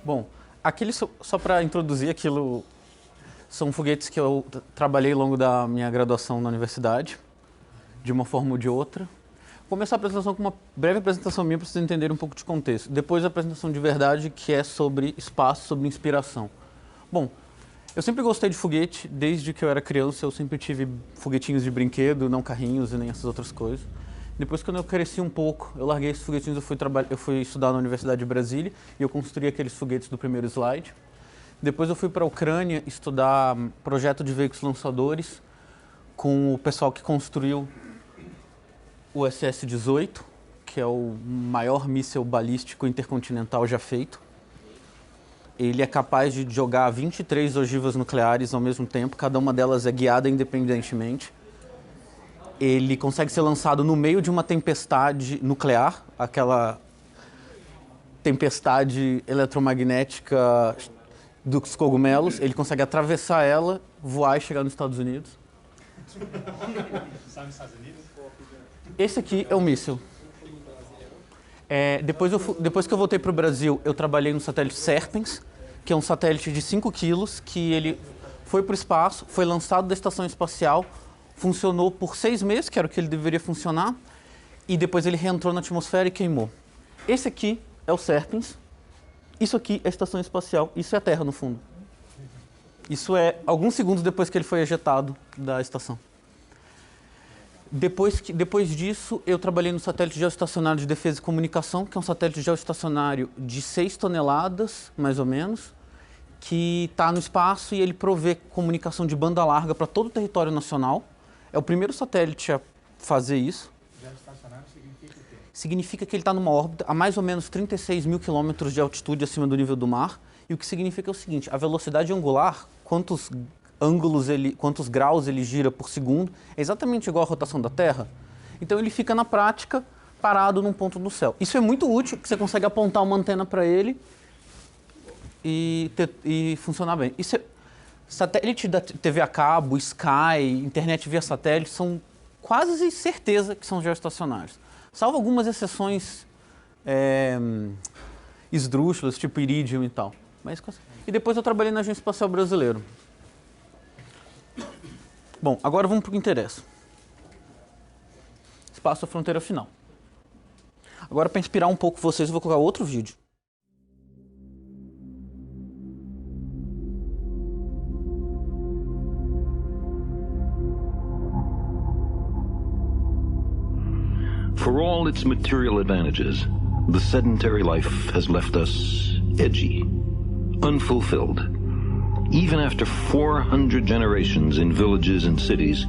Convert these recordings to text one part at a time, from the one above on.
Bom, aquele só para introduzir aquilo, são foguetes que eu trabalhei ao longo da minha graduação na universidade, de uma forma ou de outra. Vou começar a apresentação com uma breve apresentação minha para vocês entenderem um pouco de contexto. Depois a apresentação de verdade, que é sobre espaço, sobre inspiração. Bom, eu sempre gostei de foguete, desde que eu era criança eu sempre tive foguetinhos de brinquedo, não carrinhos e nem essas outras coisas. Depois, quando eu cresci um pouco, eu larguei esses foguetinhos, eu fui estudar na Universidade de Brasília e eu construí aqueles foguetes do primeiro slide. Depois eu fui para a Ucrânia estudar projeto de veículos lançadores com o pessoal que construiu o SS-18, que é o maior míssil balístico intercontinental já feito. Ele é capaz de jogar 23 ogivas nucleares ao mesmo tempo, cada uma delas é guiada independentemente. Ele consegue ser lançado no meio de uma tempestade nuclear, aquela tempestade eletromagnética dos cogumelos. Ele consegue atravessar ela, voar e chegar nos Estados Unidos. Sabe nos Estados Unidos? Esse aqui é o míssil. Depois que eu voltei para o Brasil, eu trabalhei no satélite Serpens, que é um satélite de 5 quilos, que ele foi para o espaço, foi lançado da estação espacial, funcionou por 6 meses, que era o que ele deveria funcionar, e depois ele reentrou na atmosfera e queimou. Esse aqui é o Serpens, isso aqui é a estação espacial, isso é a Terra no fundo. Isso é alguns segundos depois que ele foi ejetado da estação. Depois disso, eu trabalhei no satélite geoestacionário de defesa e comunicação, que é um satélite geoestacionário de 6 toneladas, mais ou menos, que está no espaço e ele provê comunicação de banda larga para todo o território nacional. É o primeiro satélite a fazer isso. Geoestacionário significa o quê? Significa que ele está numa órbita a mais ou menos 36 mil quilômetros de altitude acima do nível do mar. E o que significa é o seguinte, a velocidade angular, quantos graus ele gira por segundo, é exatamente igual à rotação da Terra. Então ele fica na prática parado num ponto do céu. Isso é muito útil, porque você consegue apontar uma antena para ele e funcionar bem. Satélite da TV a cabo, Sky, internet via satélite, são quase certeza que são geoestacionários. Salvo algumas exceções esdrúxulas, tipo Iridium e tal. E depois eu trabalhei na Agência Espacial Brasileira. Bom, agora vamos para o que interessa. Espaço, a fronteira final. Agora, para inspirar um pouco vocês, eu vou colocar outro vídeo. For all its material advantages, the sedentary life has left us edgy, unfulfilled. Even after 400 generations in villages and cities,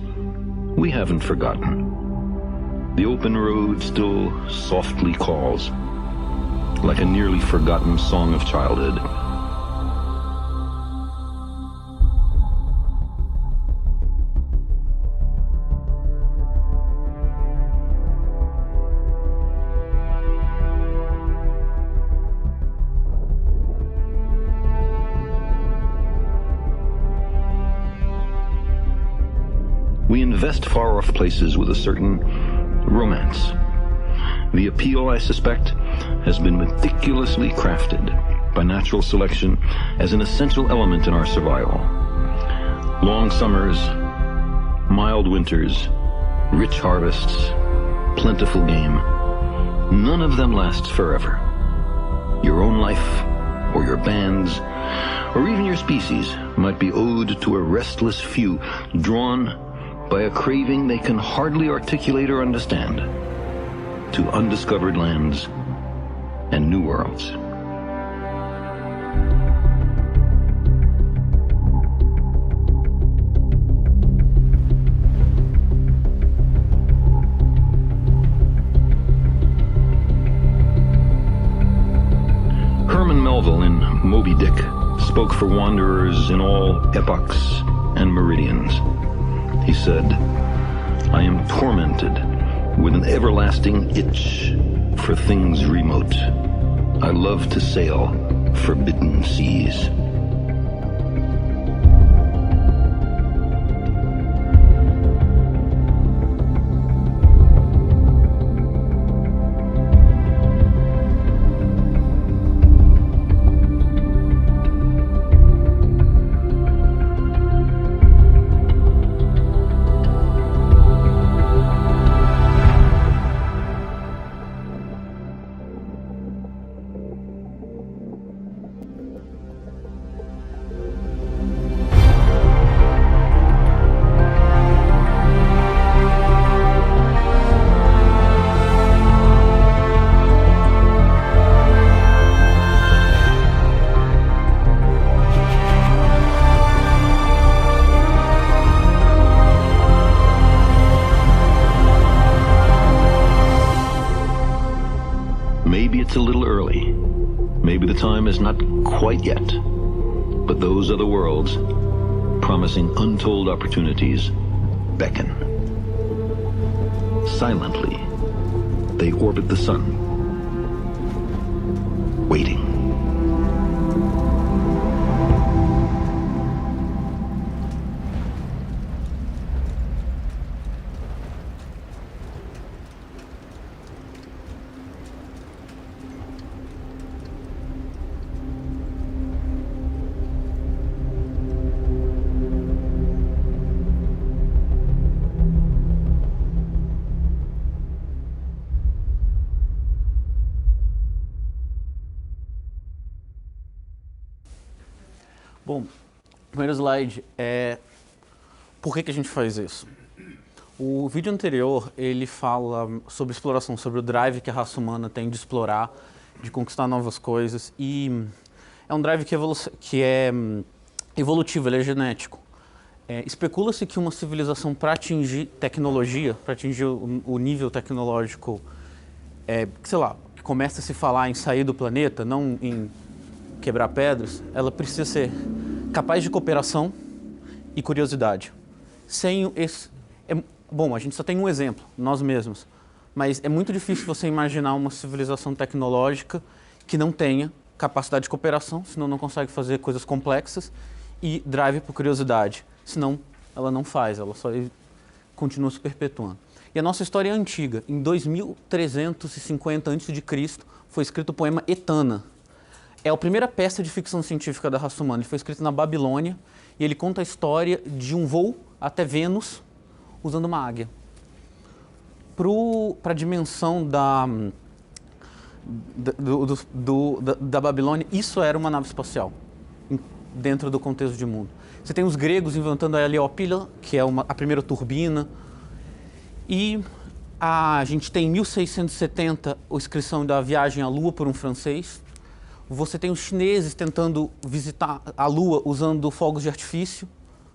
we haven't forgotten. The open road still softly calls, like a nearly forgotten song of childhood. We invest far-off places with a certain romance. The appeal, I suspect, has been meticulously crafted by natural selection as an essential element in our survival. Long summers, mild winters, rich harvests, plentiful game. None of them lasts forever. Your own life, or your band's, or even your species might be owed to a restless few drawn by a craving they can hardly articulate or understand, to undiscovered lands and new worlds. Herman Melville in Moby Dick spoke for wanderers in all epochs and meridians. He said, I am tormented with an everlasting itch for things remote. I love to sail forbidden seas. is not quite yet, but those other worlds, promising untold opportunities, beckon. Silently, they orbit the sun, waiting. Bom, o primeiro slide é por que a gente faz isso. O vídeo anterior, ele fala sobre exploração, sobre o drive que a raça humana tem de explorar, de conquistar novas coisas, e é um drive que é evolutivo, ele é genético. Especula-se que uma civilização, para atingir tecnologia, para atingir o nível tecnológico, sei lá, que começa a se falar em sair do planeta, não em quebrar pedras, ela precisa ser capaz de cooperação e curiosidade. Sem esse... bom, a gente só tem um exemplo, nós mesmos. Mas é muito difícil você imaginar uma civilização tecnológica que não tenha capacidade de cooperação, senão não consegue fazer coisas complexas, e drive por curiosidade, senão ela não faz, ela só continua se perpetuando. E a nossa história é antiga. Em 2350 a.C. foi escrito o poema Etana. É a primeira peça de ficção científica da raça humana. Ele foi escrito na Babilônia e ele conta a história de um voo até Vênus usando uma águia. Para a dimensão da Babilônia, isso era uma nave espacial, dentro do contexto de mundo. Você tem os gregos inventando a heliopília, que é a primeira turbina, e a gente tem em 1670 a inscrição da viagem à Lua por um francês. Você tem os chineses tentando visitar a Lua usando fogos de artifício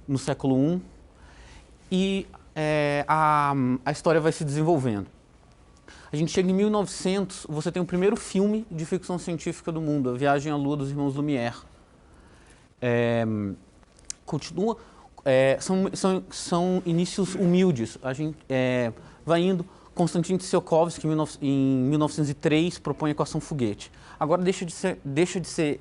no século I. E a história vai se desenvolvendo. A gente chega em 1900, você tem o primeiro filme de ficção científica do mundo, A Viagem à Lua dos Irmãos Lumière. Continua, são inícios humildes. A gente vai indo. Konstantin Tsiolkovsky, em 1903, propõe a equação foguete. Agora deixa de ser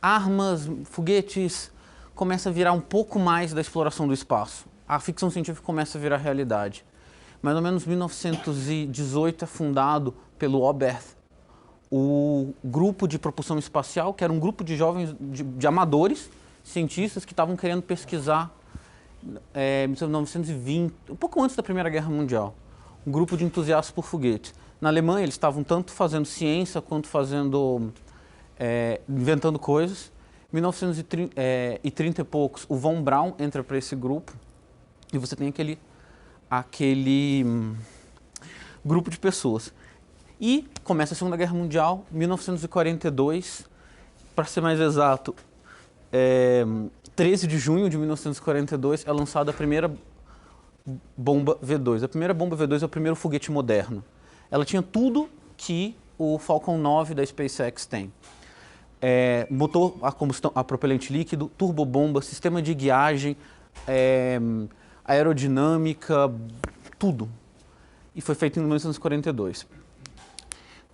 armas, foguetes, começa a virar um pouco mais da exploração do espaço. A ficção científica começa a virar realidade. Mais ou menos em 1918 é fundado pelo Oberth o grupo de propulsão espacial, que era um grupo de jovens, de amadores, cientistas que estavam querendo pesquisar em 1920, um pouco antes da Primeira Guerra Mundial. Um grupo de entusiastas por foguetes. Na Alemanha, eles estavam tanto fazendo ciência quanto inventando coisas. Em 1930 e poucos, o Von Braun entra para esse grupo e você tem aquele grupo de pessoas. E começa a Segunda Guerra Mundial, 1942, para ser mais exato, 13 de junho de 1942 é lançada a primeira bomba V2. A primeira bomba V2 é o primeiro foguete moderno. Ela tinha tudo que o Falcon 9 da SpaceX tem. Motor a combustão, a propelente líquido, turbobomba, sistema de guiagem, aerodinâmica, tudo. E foi feito em 1942.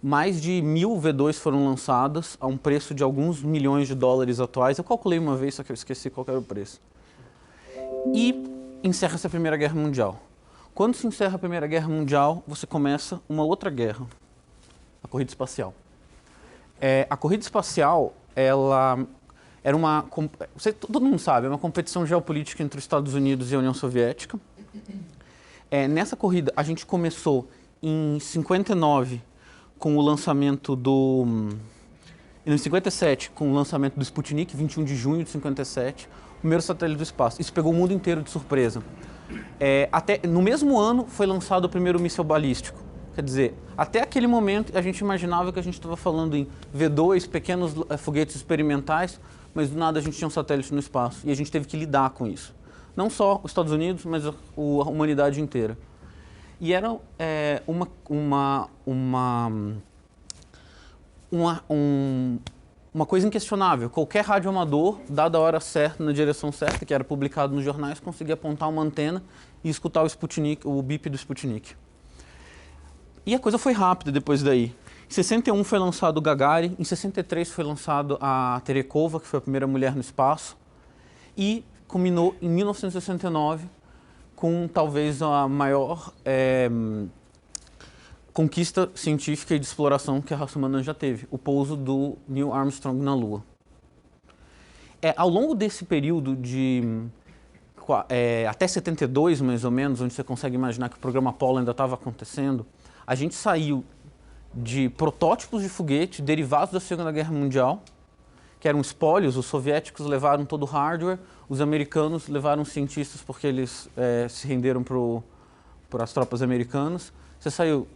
Mais de 1000 V2 foram lançadas a um preço de alguns milhões de dólares atuais. Eu calculei uma vez, só que eu esqueci qual era o preço. E encerra-se a Primeira Guerra Mundial. Quando se encerra a Primeira Guerra Mundial, você começa uma outra guerra, a corrida espacial. A corrida espacial, ela era todo mundo sabe, é uma competição geopolítica entre os Estados Unidos e a União Soviética. Nessa corrida, a gente começou em 59 com o lançamento em 57, com o lançamento do Sputnik, 21 de junho de 57, o primeiro satélite do espaço. Isso pegou o mundo inteiro de surpresa. No mesmo ano foi lançado o primeiro míssil balístico. Quer dizer, até aquele momento a gente imaginava que a gente estava falando em V2, pequenos foguetes experimentais, mas do nada a gente tinha um satélite no espaço e a gente teve que lidar com isso. Não só os Estados Unidos, mas a humanidade inteira. E era uma coisa inquestionável. Qualquer radioamador, dada a hora certa, na direção certa, que era publicado nos jornais, conseguia apontar uma antena e escutar o Sputnik, o bip do Sputnik. E a coisa foi rápida depois daí. Em 61 foi lançado o Gagarin, em 63 foi lançado a Terekova, que foi a primeira mulher no espaço, e culminou em 1969 com talvez a maior conquista científica e de exploração que a raça humana já teve, o pouso do Neil Armstrong na Lua. Ao longo desse período de até 72, mais ou menos, onde você consegue imaginar que o programa Apollo ainda estava acontecendo, a gente saiu de protótipos de foguete derivados da Segunda Guerra Mundial, que eram espólios. Os soviéticos levaram todo o hardware, os americanos levaram cientistas porque eles se renderam para as tropas americanas. Você saiu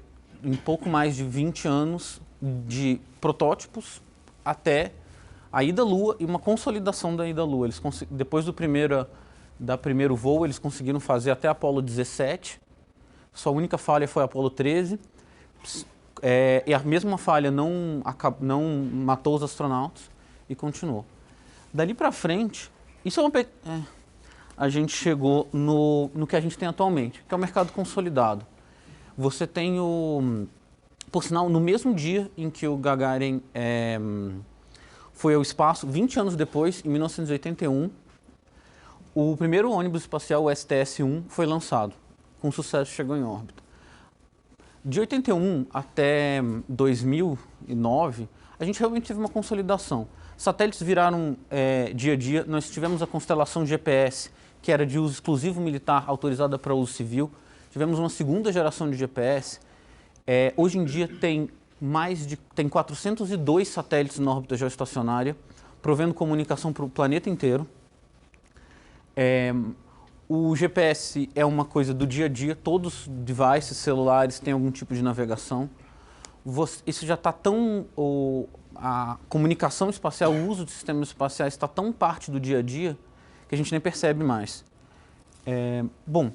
em pouco mais de 20 anos de protótipos até a ida à Lua e uma consolidação da ida à Lua. Depois do primeiro voo, eles conseguiram fazer até Apollo 17. Sua única falha foi Apollo 13. E a mesma falha não matou os astronautas e continuou. Dali para frente, a gente chegou no que a gente tem atualmente, que é o mercado consolidado. Você tem por sinal, no mesmo dia em que o Gagarin foi ao espaço, 20 anos depois, em 1981, o primeiro ônibus espacial, o STS-1, foi lançado. Com sucesso, chegou em órbita. De 81 até 2009, a gente realmente teve uma consolidação. Satélites viraram dia a dia. Nós tivemos a constelação GPS, que era de uso exclusivo militar, autorizada para uso civil. Tivemos uma segunda geração de GPS. Hoje em dia tem 402 satélites na órbita geoestacionária, provendo comunicação para o planeta inteiro. O GPS é uma coisa do dia a dia, todos os devices celulares têm algum tipo de navegação. Isso já está tão... A comunicação espacial, o uso de sistemas espaciais está tão parte do dia a dia que a gente nem percebe mais. Bom,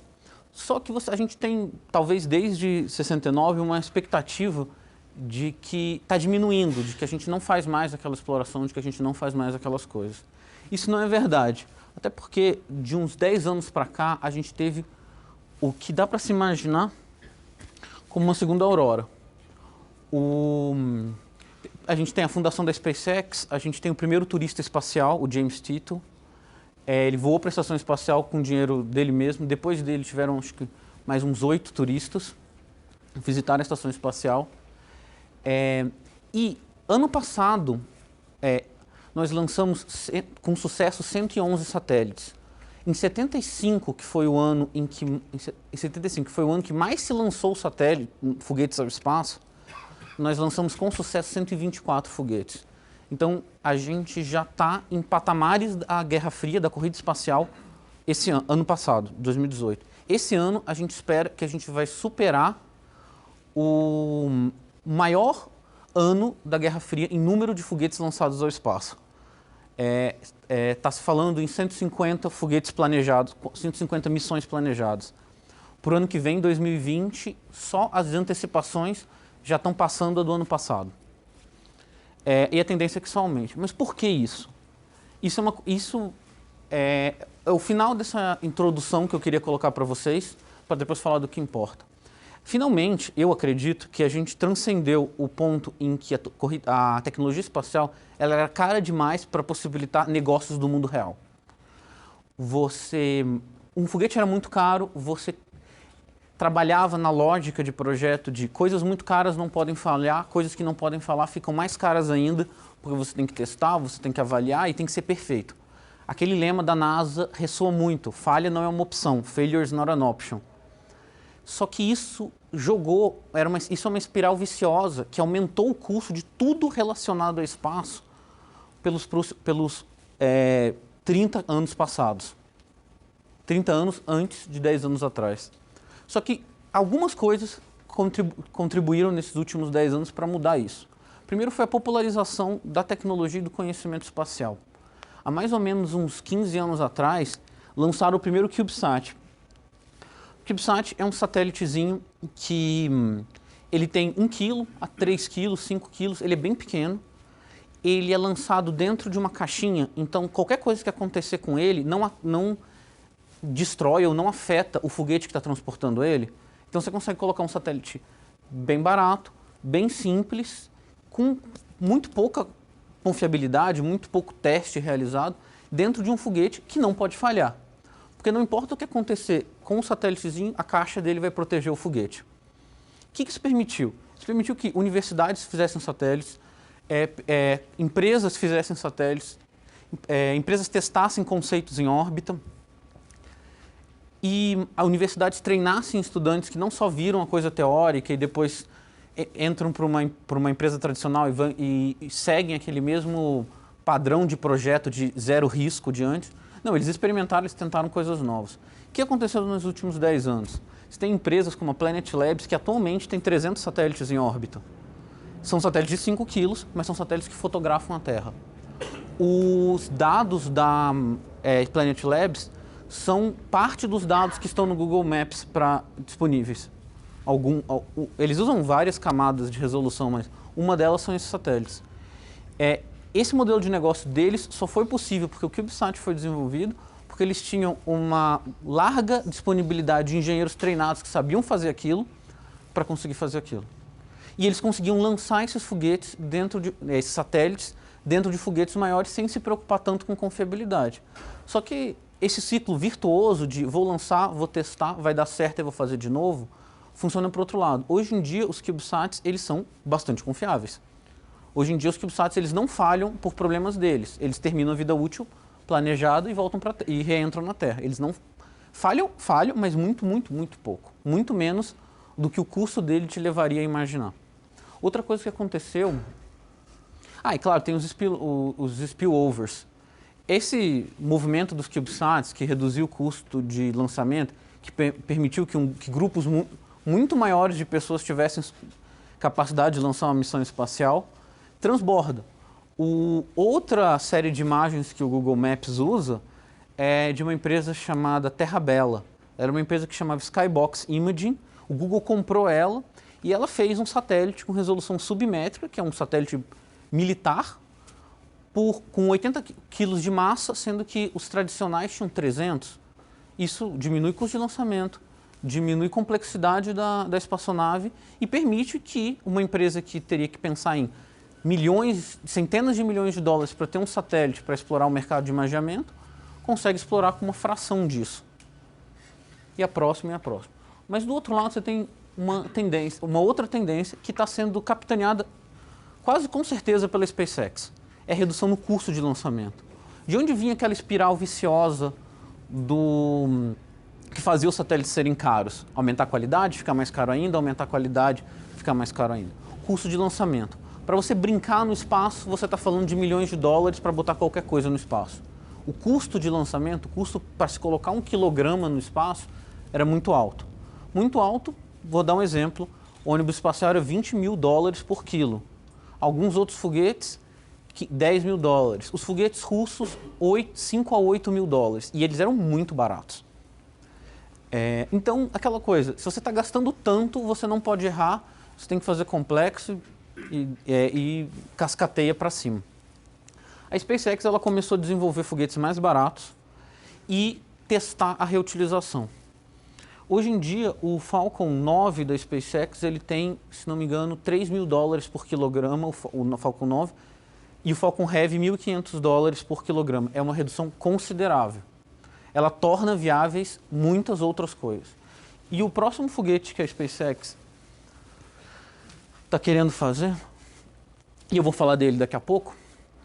só que a gente tem, talvez desde 69, uma expectativa de que está diminuindo, de que a gente não faz mais aquela exploração, de que a gente não faz mais aquelas coisas. Isso não é verdade. Até porque, de uns 10 anos para cá, a gente teve o que dá para se imaginar como uma segunda aurora. A gente tem a fundação da SpaceX, a gente tem o primeiro turista espacial, o James Tittle. Ele voou para a estação espacial com dinheiro dele mesmo. Depois dele tiveram, acho que, mais uns 8 turistas que visitaram a estação espacial. E ano passado, nós lançamos com sucesso 111 satélites. Em 75, que foi o ano que mais se lançou foguetes ao espaço, nós lançamos com sucesso 124 foguetes. Então, a gente já está em patamares da Guerra Fria, da corrida espacial, ano passado, 2018. Esse ano, a gente espera que a gente vai superar o maior ano da Guerra Fria em número de foguetes lançados ao espaço. Está se falando em 150 foguetes planejados, 150 missões planejadas. Para o ano que vem, 2020, só as antecipações já estão passando a do ano passado. E a tendência é que só aumente. Mas por que isso? Isso é o final dessa introdução que eu queria colocar para vocês, para depois falar do que importa. Finalmente, eu acredito que a gente transcendeu o ponto em que a tecnologia espacial ela era cara demais para possibilitar negócios do mundo real. Um foguete era muito caro, você trabalhava na lógica de projeto de coisas muito caras não podem falhar, coisas que não podem falhar ficam mais caras ainda, porque você tem que testar, você tem que avaliar e tem que ser perfeito. Aquele lema da NASA ressoa muito, falha não é uma opção, failure is not an option. Só que isso isso é uma espiral viciosa que aumentou o custo de tudo relacionado ao espaço pelos 30 anos passados. 30 anos antes de 10 anos atrás. Só que algumas coisas contribuíram nesses últimos 10 anos para mudar isso. Primeiro foi a popularização da tecnologia e do conhecimento espacial. Há mais ou menos uns 15 anos atrás, lançaram o primeiro CubeSat. O CubeSat é um satélitezinho que ele tem 1 kg a 3 kg, 5 kg, ele é bem pequeno ele é lançado dentro de uma caixinha, então qualquer coisa que acontecer com ele não destrói ou não afeta o foguete que está transportando ele. Então você consegue colocar um satélite bem barato, bem simples, com muito pouca confiabilidade, muito pouco teste realizado, dentro de um foguete que não pode falhar. Porque não importa o que acontecer com o satélitezinho, a caixa dele vai proteger o foguete. O que isso permitiu? Isso permitiu que universidades fizessem satélites, empresas fizessem satélites, empresas testassem conceitos em órbita, e a universidade treinasse estudantes que não só viram a coisa teórica e depois entram para uma empresa tradicional e seguem aquele mesmo padrão de projeto de zero risco de antes. Não, eles experimentaram, eles tentaram coisas novas. O que aconteceu nos últimos 10 anos? Você tem empresas como a Planet Labs, que atualmente tem 300 satélites em órbita. São satélites de 5 quilos, mas são satélites que fotografam a Terra. Os dados da Planet Labs são parte dos dados que estão no Google Maps disponíveis. Eles usam várias camadas de resolução, mas uma delas são esses satélites. Esse modelo de negócio deles só foi possível porque o CubeSat foi desenvolvido, porque eles tinham uma larga disponibilidade de engenheiros treinados que sabiam fazer aquilo para conseguir fazer aquilo. E eles conseguiam lançar esses foguetes esses satélites dentro de foguetes maiores sem se preocupar tanto com confiabilidade. Só que esse ciclo virtuoso de vou lançar, vou testar, vai dar certo e vou fazer de novo, funciona para o outro lado. Hoje em dia, os CubeSats, eles são bastante confiáveis. Hoje em dia, os CubeSats, eles não falham por problemas deles. Eles terminam a vida útil planejada e reentram na Terra. Eles não falham, mas muito, muito, muito pouco. Muito menos do que o custo dele te levaria a imaginar. Outra coisa que aconteceu... e claro, tem os spillovers. Esse movimento dos CubeSats, que reduziu o custo de lançamento, que permitiu que grupos muito maiores de pessoas tivessem capacidade de lançar uma missão espacial, transborda. Outra série de imagens que o Google Maps usa é de uma empresa chamada Terrabella. Era uma empresa que chamava Skybox Imaging. O Google comprou ela e ela fez um satélite com resolução submétrica, que é um satélite militar, com 80 quilos de massa, sendo que os tradicionais tinham 300. Isso diminui o custo de lançamento, diminui a complexidade da espaçonave e permite que uma empresa que teria que pensar em centenas de milhões de dólares para ter um satélite para explorar o mercado de imageamento, consegue explorar com uma fração disso. E a próxima. Mas do outro lado você tem uma outra tendência que está sendo capitaneada quase com certeza pela SpaceX. É a redução no custo de lançamento. De onde vinha aquela espiral viciosa que fazia os satélites serem caros? Aumentar a qualidade, ficar mais caro ainda, aumentar a qualidade, ficar mais caro ainda. Custo de lançamento. Para você brincar no espaço, você está falando de milhões de dólares para botar qualquer coisa no espaço. O custo de lançamento, o custo para se colocar 1 quilograma no espaço, era muito alto. Muito alto, vou dar um exemplo, o ônibus espacial era $20 mil por quilo. Alguns outros foguetes, $10 mil. Os foguetes russos, 5 a 8 mil dólares. E eles eram muito baratos. Então, aquela coisa, se você está gastando tanto, você não pode errar, você tem que fazer complexo e cascateia para cima. A SpaceX ela começou a desenvolver foguetes mais baratos e testar a reutilização. Hoje em dia, o Falcon 9 da SpaceX ele tem, se não me engano, $3 mil por quilograma, o Falcon 9, e o Falcon Heavy $1.500 por quilograma. É uma redução considerável. Ela torna viáveis muitas outras coisas. E o próximo foguete que a SpaceX está querendo fazer, e eu vou falar dele daqui a pouco,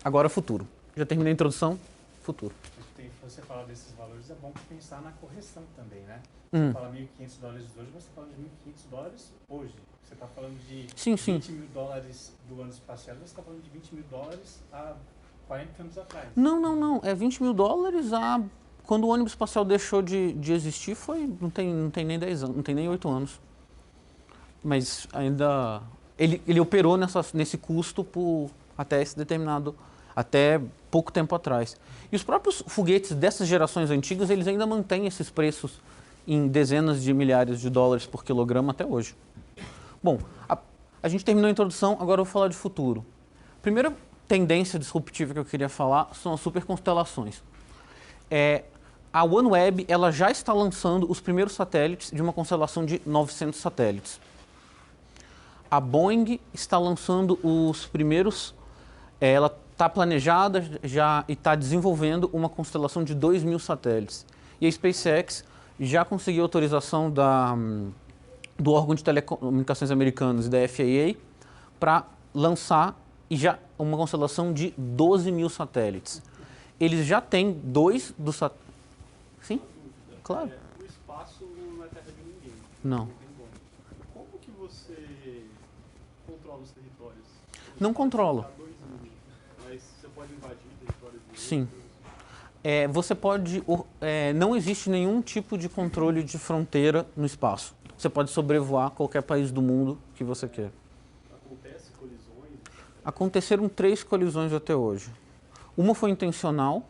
agora é futuro. Já terminei a introdução, futuro. Você fala desses valores, é bom pensar na correção também, né? Você fala $1.500 hoje, mas você fala de $1.500 hoje. Você está falando de $20 mil do ano espacial, você está falando de $20 mil há 40 anos atrás. Não. É $20 mil quando o ônibus espacial deixou de existir, não tem nem 10 anos, não tem nem 8 anos. Mas ainda... Ele operou nesse custo até pouco tempo atrás. E os próprios foguetes dessas gerações antigas, eles ainda mantêm esses preços em dezenas de milhares de dólares por quilograma até hoje. Bom, a gente terminou a introdução, agora eu vou falar de futuro. Primeira tendência disruptiva que eu queria falar são as superconstelações. A OneWeb ela já está lançando os primeiros satélites de uma constelação de 900 satélites. A Boeing está lançando os primeiros, ela está planejada já e está desenvolvendo uma constelação de 2.000 satélites. E a SpaceX já conseguiu autorização do órgão de telecomunicações americanos e da FAA para lançar já uma constelação de 12.000 satélites. Eles já têm 2 dos satélites. Sim, claro. O espaço não é terra de ninguém. Não. Como que você controla os territórios? Não controla. Mas você pode invadir territórios de Sim. Você pode... não existe nenhum tipo de controle de fronteira no espaço. Você pode sobrevoar qualquer país do mundo que você quer. Acontece colisões? Aconteceram 3 colisões até hoje. Uma foi intencional.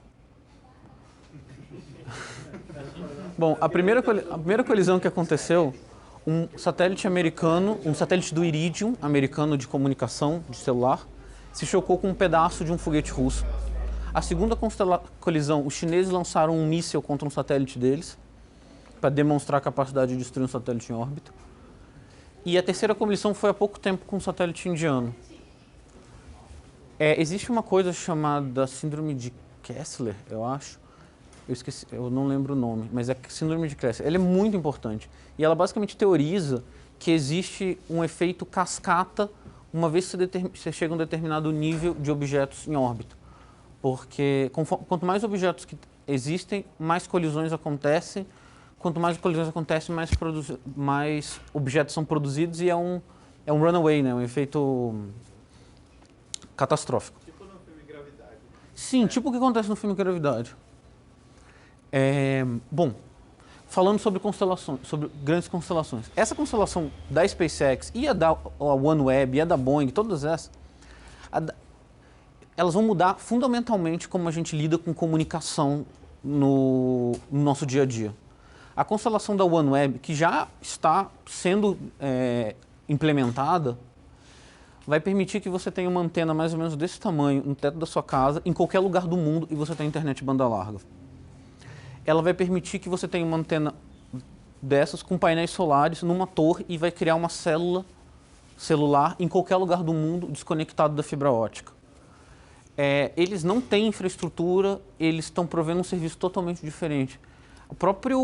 Bom, a primeira colisão que aconteceu, um satélite americano, um satélite do Iridium, americano de comunicação, de celular, se chocou com um pedaço de um foguete russo. A segunda colisão, os chineses lançaram um míssil contra um satélite deles, para demonstrar a capacidade de destruir um satélite em órbita. E a terceira colisão foi há pouco tempo com um satélite indiano. Existe uma coisa chamada síndrome de Kessler, eu acho. Eu esqueci, eu não lembro o nome, mas é síndrome de Kessler. Ela é muito importante. E ela basicamente teoriza que existe um efeito cascata uma vez que você chega a um determinado nível de objetos em órbita. Porque quanto mais objetos que existem, mais colisões acontecem. Quanto mais colisões acontecem, mais objetos são produzidos e é um runaway, né? Um efeito catastrófico. Tipo no filme Gravidade. Sim, tipo o que acontece no filme Gravidade. Bom, falando sobre constelações, sobre grandes constelações. Essa constelação da SpaceX e a OneWeb e a da Boeing, todas essas, elas vão mudar fundamentalmente como a gente lida com comunicação no nosso dia a dia. A constelação da OneWeb, que já está sendo implementada, vai permitir que você tenha uma antena mais ou menos desse tamanho no teto da sua casa, em qualquer lugar do mundo, e você tenha internet banda larga. Ela vai permitir que você tenha uma antena dessas com painéis solares numa torre e vai criar uma célula celular em qualquer lugar do mundo desconectado da fibra ótica. Eles não têm infraestrutura, eles estão provendo um serviço totalmente diferente. A própria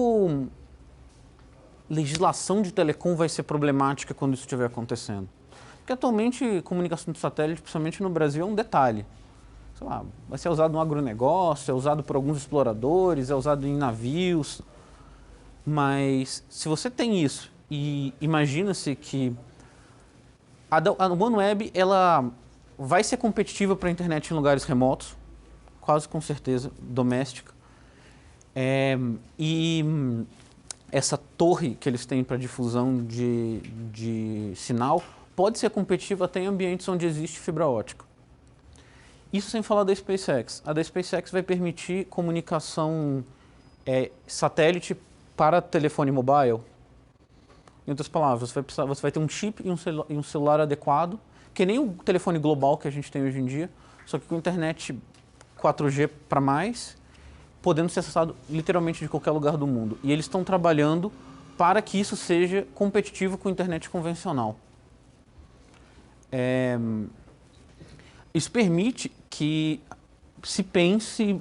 legislação de telecom vai ser problemática quando isso estiver acontecendo. Porque atualmente comunicação de satélite, principalmente no Brasil, é um detalhe. Sei lá, vai ser usado no agronegócio, é usado por alguns exploradores, é usado em navios. Mas se você tem isso e imagina-se que a OneWeb ela vai ser competitiva para a internet em lugares remotos, quase com certeza, doméstica. E essa torre que eles têm para difusão de sinal pode ser competitiva até em ambientes onde existe fibra ótica. Isso sem falar da SpaceX. A da SpaceX vai permitir comunicação satélite para telefone mobile. Em outras palavras, você vai ter um chip e um celular adequado, que nem o telefone global que a gente tem hoje em dia, só que com internet 4G para mais, podendo ser acessado literalmente de qualquer lugar do mundo. E eles estão trabalhando para que isso seja competitivo com a internet convencional. Isso permite que se pense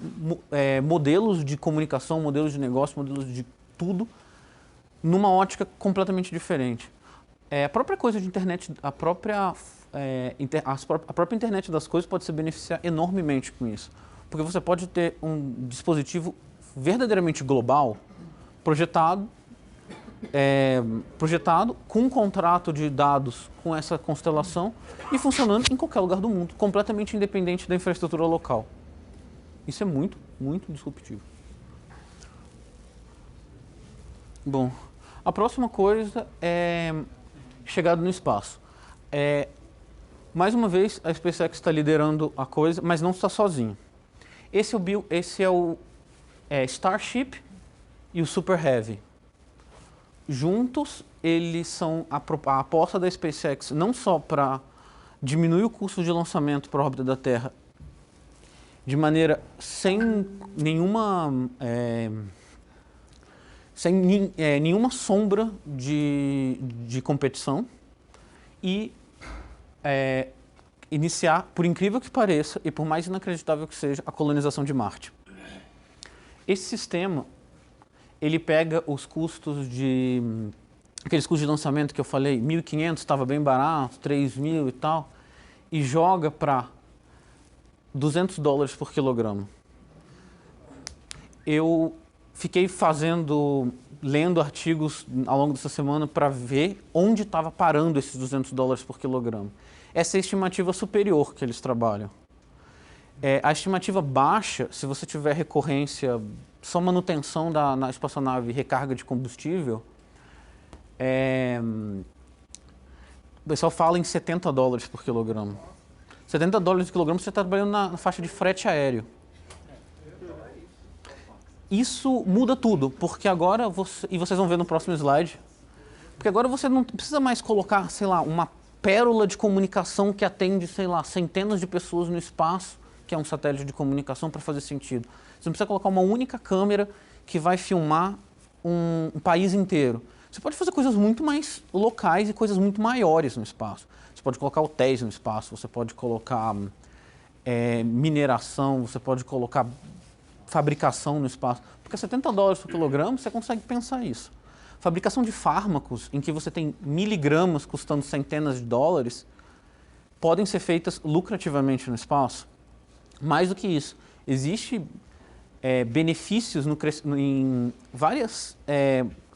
modelos de comunicação, modelos de negócio, modelos de tudo, numa ótica completamente diferente. A própria coisa de internet, a própria internet das coisas pode se beneficiar enormemente com isso. Porque você pode ter um dispositivo verdadeiramente global, projetado com um contrato de dados com essa constelação e funcionando em qualquer lugar do mundo, completamente independente da infraestrutura local. Isso é muito, muito disruptivo. Bom, a próxima coisa é chegada no espaço. Mais uma vez, a SpaceX está liderando a coisa, mas não está sozinha. Esse é o Starship e o Super Heavy. Juntos, eles são a aposta da SpaceX não só para diminuir o custo de lançamento para a órbita da Terra de maneira sem nenhuma nenhuma sombra de competição e iniciar, por incrível que pareça e por mais inacreditável que seja, a colonização de Marte. Esse sistema, ele pega os custos aqueles custos de lançamento que eu falei, 1.500 estava bem barato, 3.000 e tal, e joga para $200 por quilograma. Eu fiquei lendo artigos ao longo dessa semana para ver onde estava parando esses $200 por quilograma. Essa é a estimativa superior que eles trabalham. A estimativa baixa, se você tiver recorrência, só manutenção na espaçonave e recarga de combustível, o pessoal fala em $70 por quilograma. $70 por quilograma você está trabalhando na faixa de frete aéreo. Isso muda tudo, porque agora, e vocês vão ver no próximo slide, porque agora você não precisa mais colocar, sei lá, uma pérola de comunicação que atende, sei lá, centenas de pessoas no espaço, que é um satélite de comunicação, para fazer sentido. Você não precisa colocar uma única câmera que vai filmar um país inteiro. Você pode fazer coisas muito mais locais e coisas muito maiores no espaço. Você pode colocar hotéis no espaço, você pode colocar mineração, você pode colocar fabricação no espaço. Porque $70 por quilograma, você consegue pensar isso. Fabricação de fármacos, em que você tem miligramas custando centenas de dólares, podem ser feitas lucrativamente no espaço. Mais do que isso, existe benefícios em vários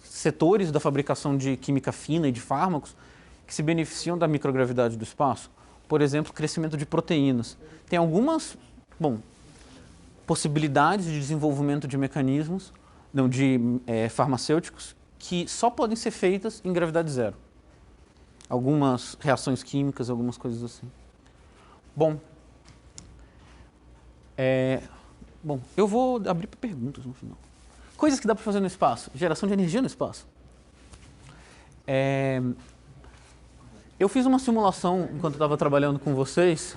setores da fabricação de química fina e de fármacos que se beneficiam da microgravidade do espaço. Por exemplo, crescimento de proteínas. Tem algumas possibilidades de desenvolvimento de mecanismos, farmacêuticos, que só podem ser feitas em gravidade zero. Algumas reações químicas, algumas coisas assim. Bom, eu vou abrir para perguntas no final. Coisas que dá para fazer no espaço. Geração de energia no espaço. Eu fiz uma simulação enquanto estava trabalhando com vocês,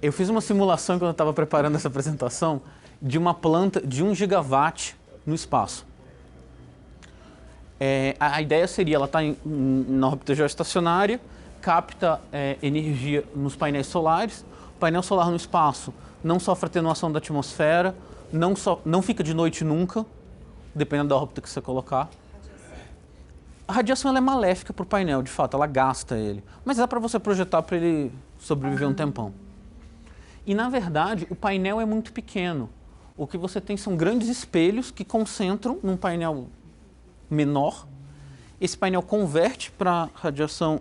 eu fiz uma simulação enquanto eu estava preparando essa apresentação de uma planta de 1 gigawatt no espaço. A ideia seria, ela está na órbita geoestacionária, capta energia nos painéis solares. O painel solar no espaço não sofre atenuação da atmosfera, não fica de noite nunca, dependendo da órbita que você colocar. A radiação ela é maléfica para o painel, de fato, ela gasta ele. Mas dá para você projetar para ele sobreviver um tempão. E, na verdade, o painel é muito pequeno. O que você tem são grandes espelhos que concentram num painel menor. Esse painel converte para radiação,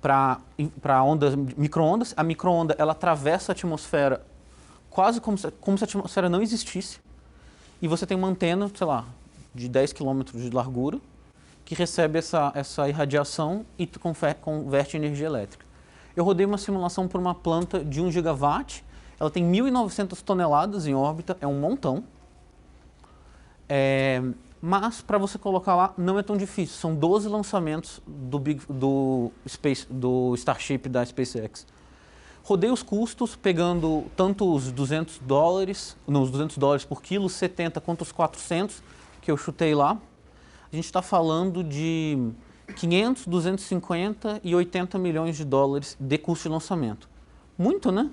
para ondas, micro-ondas. A micro-onda ela atravessa a atmosfera quase como se a atmosfera não existisse. E você tem uma antena, sei lá, de 10 km de largura, que recebe essa irradiação e converte em energia elétrica. Eu rodei uma simulação por uma planta de 1 gigawatt, ela tem 1.900 toneladas em órbita, é um montão. Mas para você colocar lá não é tão difícil, são 12 lançamentos do Starship da SpaceX. Rodei os custos, pegando tanto os $200, os $200 por quilo, 70, quanto os 400 que eu chutei lá. A gente está falando de 500, 250 e 80 milhões de dólares de custo de lançamento. Muito, né?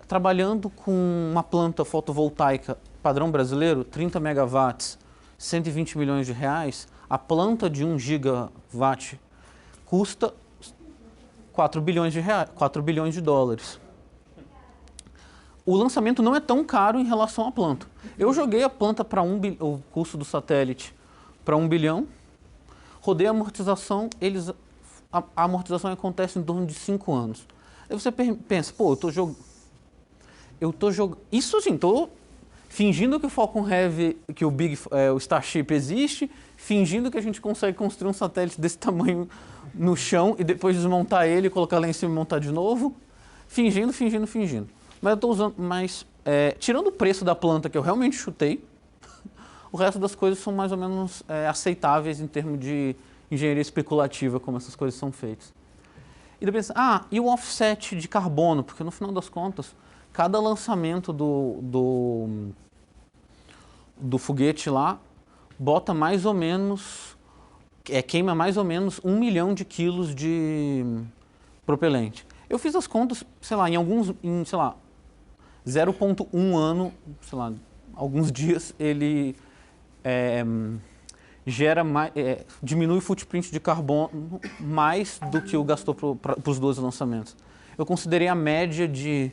Trabalhando com uma planta fotovoltaica padrão brasileiro, 30 megawatts, 120 milhões de reais, a planta de 1 gigawatt custa 4 bilhões de dólares. O lançamento não é tão caro em relação à planta. Eu joguei a planta para o custo do satélite para 1 bilhão, rodei a amortização, a amortização acontece em torno de 5 anos. Aí você pensa, pô, eu tô jogando. Isso sim, tô fingindo que o Falcon Heavy, que o Starship existe, fingindo que a gente consegue construir um satélite desse tamanho no chão e depois desmontar ele, colocar lá em cima e montar de novo. Fingindo. Mas eu estou usando, tirando o preço da planta que eu realmente chutei, o resto das coisas são mais ou menos aceitáveis em termos de engenharia especulativa, como essas coisas são feitas. E daí pensa, e o offset de carbono? Porque no final das contas, cada lançamento do foguete lá bota mais ou menos, queima mais ou menos 1 milhão de quilos de propelente. Eu fiz as contas, sei lá, em 0,1 ano, sei lá, alguns dias, ele diminui o footprint de carbono mais do que o gastou para os 12 lançamentos. Eu considerei a média de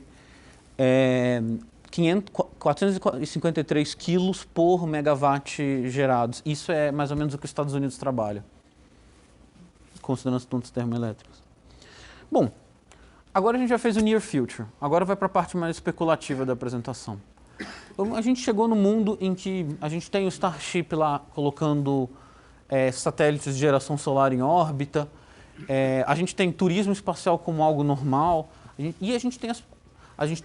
453 quilos por megawatt gerados. Isso é mais ou menos o que os Estados Unidos trabalham, considerando as plantas termoelétricas. Bom, agora a gente já fez o Near Future. Agora vai para a parte mais especulativa da apresentação. A gente chegou no mundo em que a gente tem o Starship lá colocando satélites de geração solar em órbita, a gente tem turismo espacial como algo normal, e a gente tem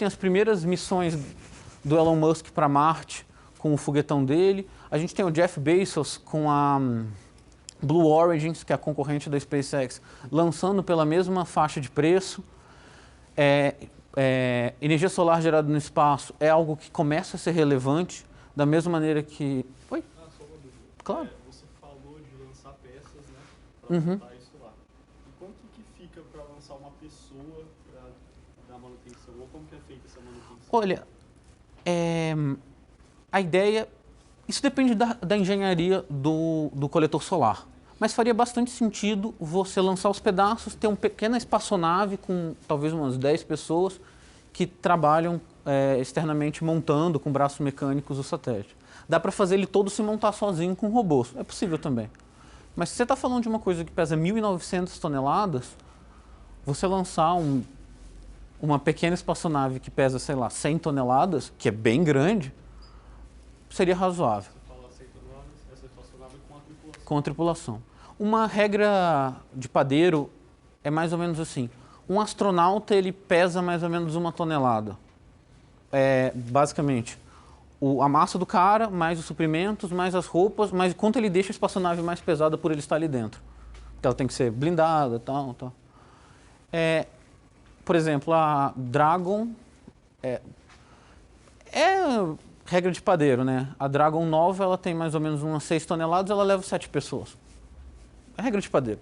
as primeiras missões do Elon Musk para Marte com o foguetão dele, a gente tem o Jeff Bezos com a Blue Origin, que é a concorrente da SpaceX, lançando pela mesma faixa de preço. Energia solar gerada no espaço é algo que começa a ser relevante, da mesma maneira que... Oi? Só uma dúvida. Claro. Você falou de lançar peças, né, para montar isso lá. E quanto que fica para lançar uma pessoa para dar manutenção? Ou como que é feita essa manutenção? Olha, a ideia... Isso depende da engenharia do coletor solar. Mas faria bastante sentido você lançar os pedaços, ter uma pequena espaçonave com talvez umas 10 pessoas que trabalham externamente montando com braços mecânicos o satélite. Dá para fazer ele todo se montar sozinho com robôs, é possível também. Mas se você está falando de uma coisa que pesa 1.900 toneladas, você lançar uma pequena espaçonave que pesa, sei lá, 100 toneladas, que é bem grande, seria razoável. Você fala 100 toneladas, essa espaçonave com a tripulação. Com a tripulação. Uma regra de padeiro é mais ou menos assim. Um astronauta, ele pesa mais ou menos 1 tonelada. Basicamente, a massa do cara, mais os suprimentos, mais as roupas, mas quanto ele deixa a espaçonave mais pesada por ele estar ali dentro. Porque ela tem que ser blindada, tal. Por exemplo, a Dragon regra de padeiro, né? A Dragon nova, ela tem mais ou menos umas 6 toneladas, ela leva 7 pessoas. É regra de padeiro.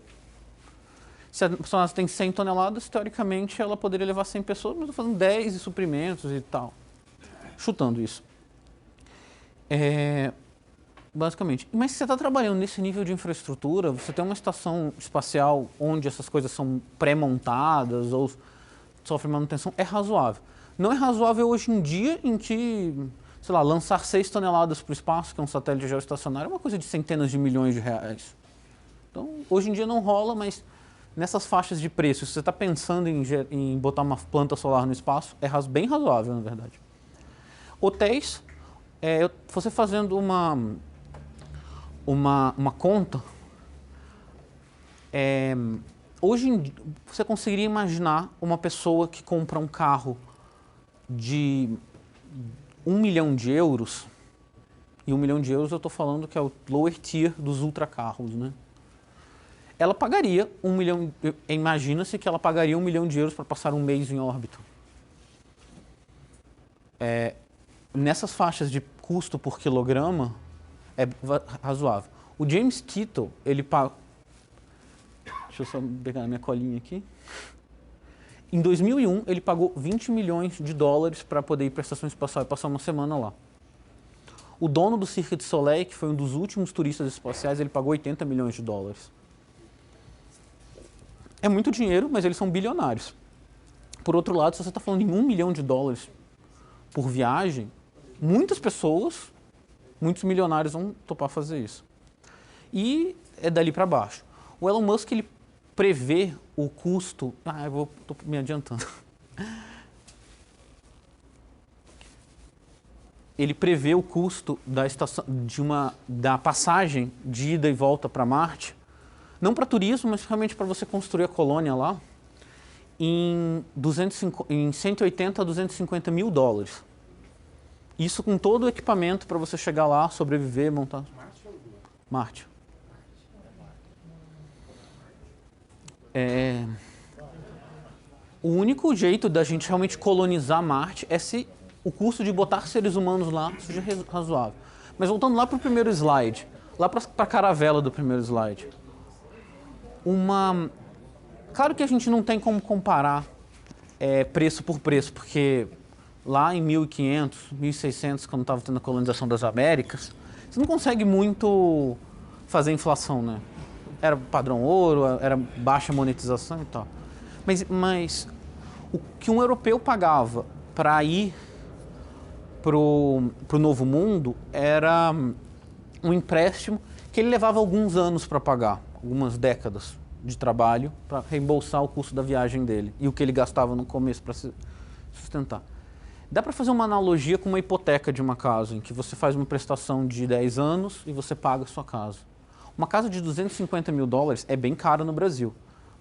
Se a personagem tem 100 toneladas, teoricamente ela poderia levar 100 pessoas, mas eu estou fazendo 10 de suprimentos e tal. Chutando isso. Basicamente. Mas se você está trabalhando nesse nível de infraestrutura, você tem uma estação espacial onde essas coisas são pré-montadas ou sofrem manutenção, é razoável. Não é razoável hoje em dia em que, sei lá, lançar 6 toneladas para o espaço, que é um satélite geoestacionário, é uma coisa de centenas de milhões de reais. Então, hoje em dia não rola, mas nessas faixas de preço, se você está pensando em botar uma planta solar no espaço, é bem razoável, na verdade. Hotéis, você fazendo uma conta, hoje em dia, você conseguiria imaginar uma pessoa que compra um carro de 1 milhão de euros, e 1 milhão de euros eu estou falando que é o lower tier dos ultracarros, né? Ela pagaria 1 milhão, imagina-se que ela pagaria 1 milhão de euros para passar um mês em órbita. Nessas faixas de custo por quilograma, é razoável. O James Tittle, ele paga... Deixa eu só pegar a minha colinha aqui. Em 2001, ele pagou 20 milhões de dólares para poder ir para a estação espacial e passar uma semana lá. O dono do Cirque du Soleil, que foi um dos últimos turistas espaciais, ele pagou 80 milhões de dólares. É muito dinheiro, mas eles são bilionários. Por outro lado, se você está falando em 1 milhão de dólares por viagem, muitas pessoas, muitos milionários vão topar fazer isso. E é dali para baixo. O Elon Musk, ele prevê o custo... Estou me adiantando. Ele prevê o custo da passagem de ida e volta para Marte, não para turismo, mas realmente para você construir a colônia lá, em 180 a 250 mil dólares. Isso com todo o equipamento para você chegar lá, sobreviver, montar... Marte ou Lua? Marte. O único jeito da gente realmente colonizar Marte é se o custo de botar seres humanos lá seja razoável. Mas voltando lá para o primeiro slide, lá para a caravela do primeiro slide. Claro que a gente não tem como comparar preço por preço, porque lá em 1500, 1600, quando estava tendo a colonização das Américas, você não consegue muito fazer inflação, né? Era padrão ouro, era baixa monetização e tal. Mas o que um europeu pagava para ir pro Novo Mundo era um empréstimo que ele levava alguns anos para pagar, algumas décadas de trabalho para reembolsar o custo da viagem dele e o que ele gastava no começo para se sustentar. Dá para fazer uma analogia com uma hipoteca de uma casa, em que você faz uma prestação de 10 anos e você paga a sua casa. Uma casa de 250 mil dólares é bem cara no Brasil,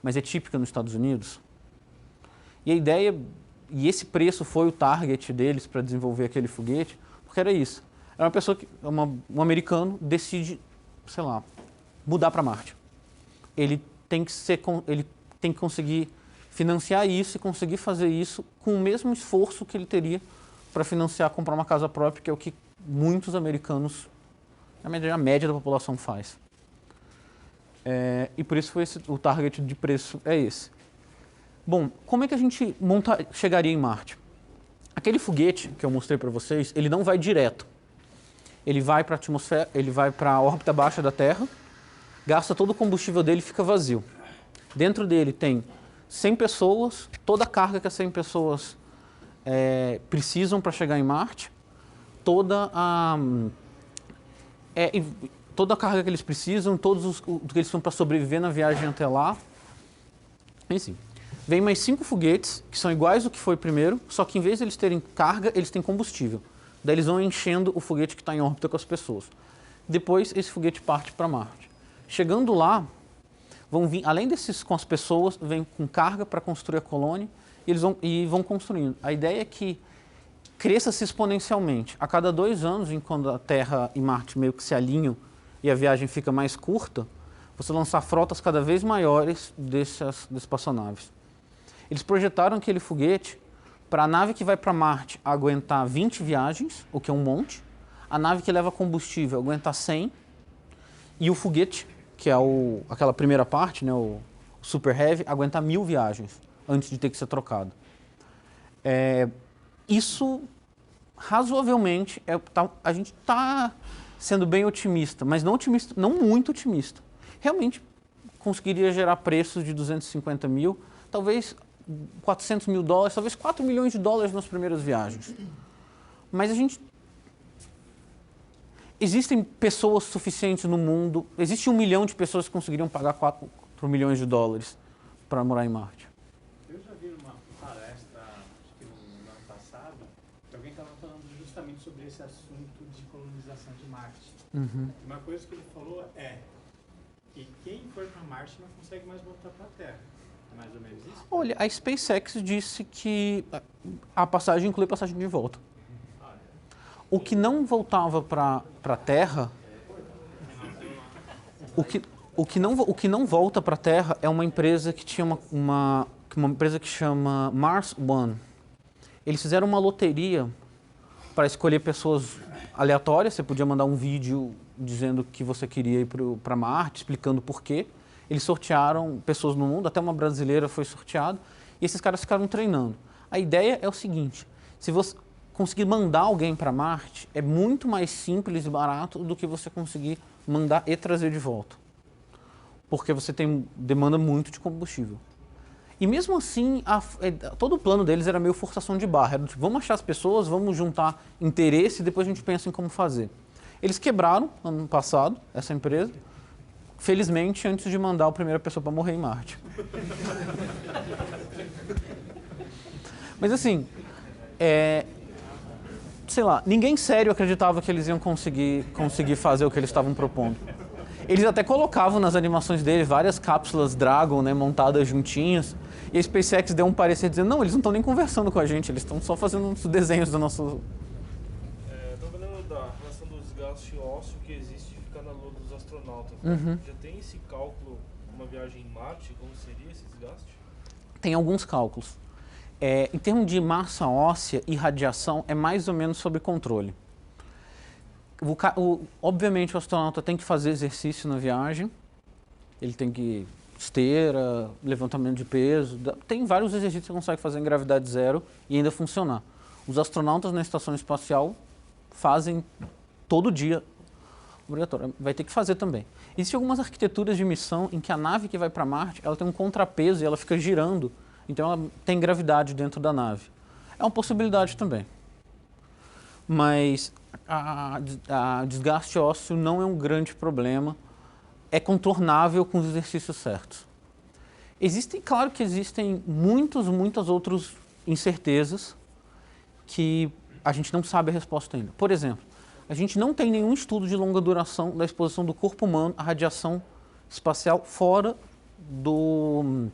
mas é típica nos Estados Unidos. E a ideia, e esse preço foi o target deles para desenvolver aquele foguete, porque era isso. Era uma pessoa, um americano decide, sei lá, mudar para Marte. Ele tem que conseguir financiar isso e conseguir fazer isso com o mesmo esforço que ele teria para financiar, comprar uma casa própria, que é o que muitos americanos, a média da população faz. E por isso o target de preço é esse. Bom, como é que a gente chegaria em Marte? Aquele foguete que eu mostrei para vocês, ele não vai direto. Ele vai para a atmosfera, ele vai para a órbita baixa da Terra, gasta todo o combustível dele e fica vazio. Dentro dele tem 100 pessoas, toda a carga que as 100 pessoas precisam para chegar em Marte, toda a carga que eles precisam, todos os que eles precisam para sobreviver na viagem até lá. Enfim, vem mais 5 foguetes, que são iguais ao que foi primeiro, só que em vez de eles terem carga, eles têm combustível. Daí eles vão enchendo o foguete que está em órbita com as pessoas. Depois, esse foguete parte para Marte. Chegando lá, vão vir, além desses com as pessoas, vem com carga para construir a colônia e vão construindo. A ideia é que cresça-se exponencialmente. A cada 2 anos, quando a Terra e Marte meio que se alinham e a viagem fica mais curta, você lançar frotas cada vez maiores dessas espaçonaves. Eles projetaram aquele foguete para a nave que vai para Marte aguentar 20 viagens, o que é um monte, a nave que leva combustível aguentar 100, e o foguete, que é aquela primeira parte, né, o Super Heavy, aguentar 1000 viagens antes de ter que ser trocado. Isso, razoavelmente, a gente está sendo bem otimista, mas não muito otimista. Realmente conseguiria gerar preços de 250 mil, talvez 400 mil dólares, talvez 4 milhões de dólares nas primeiras viagens. Mas existem pessoas suficientes no mundo, existe 1 milhão de pessoas que conseguiriam pagar 4 milhões de dólares para morar em Marte. Eu já vi numa palestra, acho que no ano passado, que alguém estava falando justamente sobre esse assunto de colonização de Marte. Uhum. Uma coisa que ele falou é que quem for para Marte não consegue mais voltar para a Terra. É mais ou menos isso? Olha, a SpaceX disse que a passagem inclui passagem de volta. O que não voltava para a Terra, o que não volta para a Terra é uma empresa que tinha uma empresa que chama Mars One. Eles fizeram uma loteria para escolher pessoas aleatórias. Você podia mandar um vídeo dizendo que você queria ir para Marte, explicando por quê. Eles sortearam pessoas no mundo, até uma brasileira foi sorteada, e esses caras ficaram treinando. A ideia é o seguinte: se você conseguir mandar alguém para Marte, é muito mais simples e barato do que você conseguir mandar e trazer de volta. Porque você demanda muito de combustível. E mesmo assim, todo o plano deles era meio forçação de barra. Era tipo, vamos achar as pessoas, vamos juntar interesse e depois a gente pensa em como fazer. Eles quebraram, ano passado, essa empresa, felizmente, antes de mandar a primeira pessoa para morrer em Marte. Mas assim, sei lá, ninguém sério acreditava que eles iam conseguir fazer o que eles estavam propondo. Eles até colocavam nas animações deles várias cápsulas Dragon, né, montadas juntinhas, e a SpaceX deu um parecer dizendo, não, eles não estão nem conversando com a gente, eles estão só fazendo os desenhos do nosso... Estou falando da relação dos gastos de ócio que existe ficar na lua dos astronautas. Uhum. Já tem esse cálculo uma viagem em Marte, como seria esse desgaste? Tem alguns cálculos. Em termos de massa óssea e radiação, é mais ou menos sob controle. Obviamente, o astronauta tem que fazer exercício na viagem, ele tem que esteira, levantamento de peso, tem vários exercícios que você consegue fazer em gravidade zero e ainda funcionar. Os astronautas na estação espacial fazem todo dia, obrigatório, vai ter que fazer também. Existem algumas arquiteturas de missão em que a nave que vai para Marte, ela tem um contrapeso e ela fica girando, então ela tem gravidade dentro da nave. É uma possibilidade também. Mas a desgaste ósseo não é um grande problema, é contornável com os exercícios certos. Claro que existem muitas outras incertezas que a gente não sabe a resposta ainda. Por exemplo, a gente não tem nenhum estudo de longa duração da exposição do corpo humano à radiação espacial fora do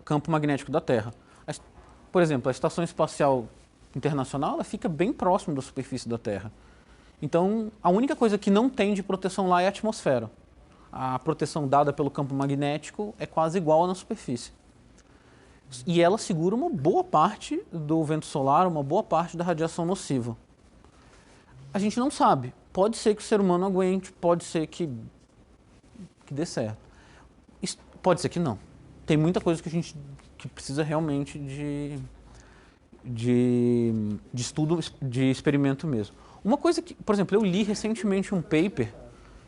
campo magnético da Terra. Por exemplo, a Estação Espacial Internacional ela fica bem próximo da superfície da Terra. Então, a única coisa que não tem de proteção lá é a atmosfera. A proteção dada pelo campo magnético é quase igual na superfície. E ela segura uma boa parte do vento solar, uma boa parte da radiação nociva. A gente não sabe. Pode ser que o ser humano aguente, pode ser que dê certo. Pode ser que não. Tem muita coisa que precisa realmente de estudo, de experimento mesmo. Uma coisa que, por exemplo, eu li recentemente um paper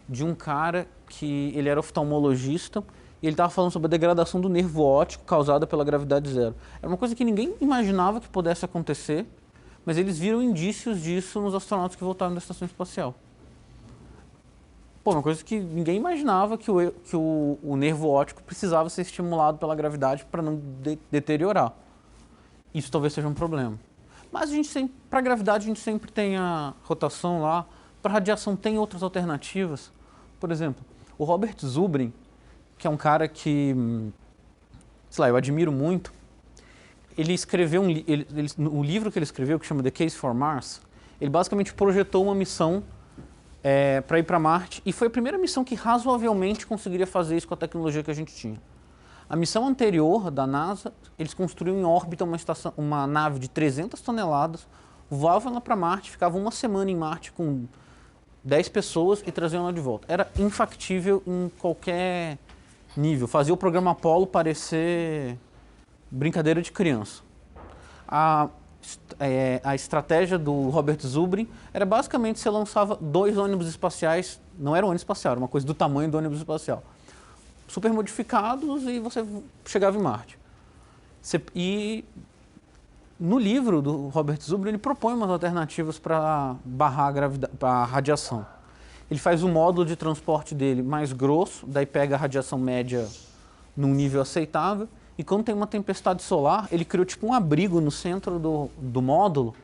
de um cara que ele era oftalmologista e ele estava falando sobre a degradação do nervo óptico causada pela gravidade zero. Era uma coisa que ninguém imaginava que pudesse acontecer, mas eles viram indícios disso nos astronautas que voltaram da estação espacial. Pô, uma coisa que ninguém imaginava que o nervo óptico precisava ser estimulado pela gravidade para não deteriorar. Isso talvez seja um problema. Mas para a gravidade a gente sempre tem a rotação lá. Para radiação tem outras alternativas. Por exemplo, o Robert Zubrin, que é um cara que, sei lá, eu admiro muito, ele escreveu o livro que ele escreveu, que chama The Case for Mars, ele basicamente projetou uma missão para ir para Marte e foi a primeira missão que razoavelmente conseguiria fazer isso com a tecnologia que a gente tinha. A missão anterior da NASA, eles construíram em órbita uma nave de 300 toneladas, voavam ela para Marte, ficavam uma semana em Marte com 10 pessoas e traziam ela de volta. Era infactível em qualquer nível, fazia o programa Apollo parecer brincadeira de criança. A estratégia do Robert Zubrin era basicamente você lançava 2 ônibus espaciais, não era um ônibus espacial, era uma coisa do tamanho do ônibus espacial, super modificados e você chegava em Marte. E no livro do Robert Zubrin ele propõe umas alternativas para barrar a radiação. Ele faz o módulo de transporte dele mais grosso, daí pega a radiação média num nível aceitável, e quando tem uma tempestade solar, ele criou tipo um abrigo no centro do módulo,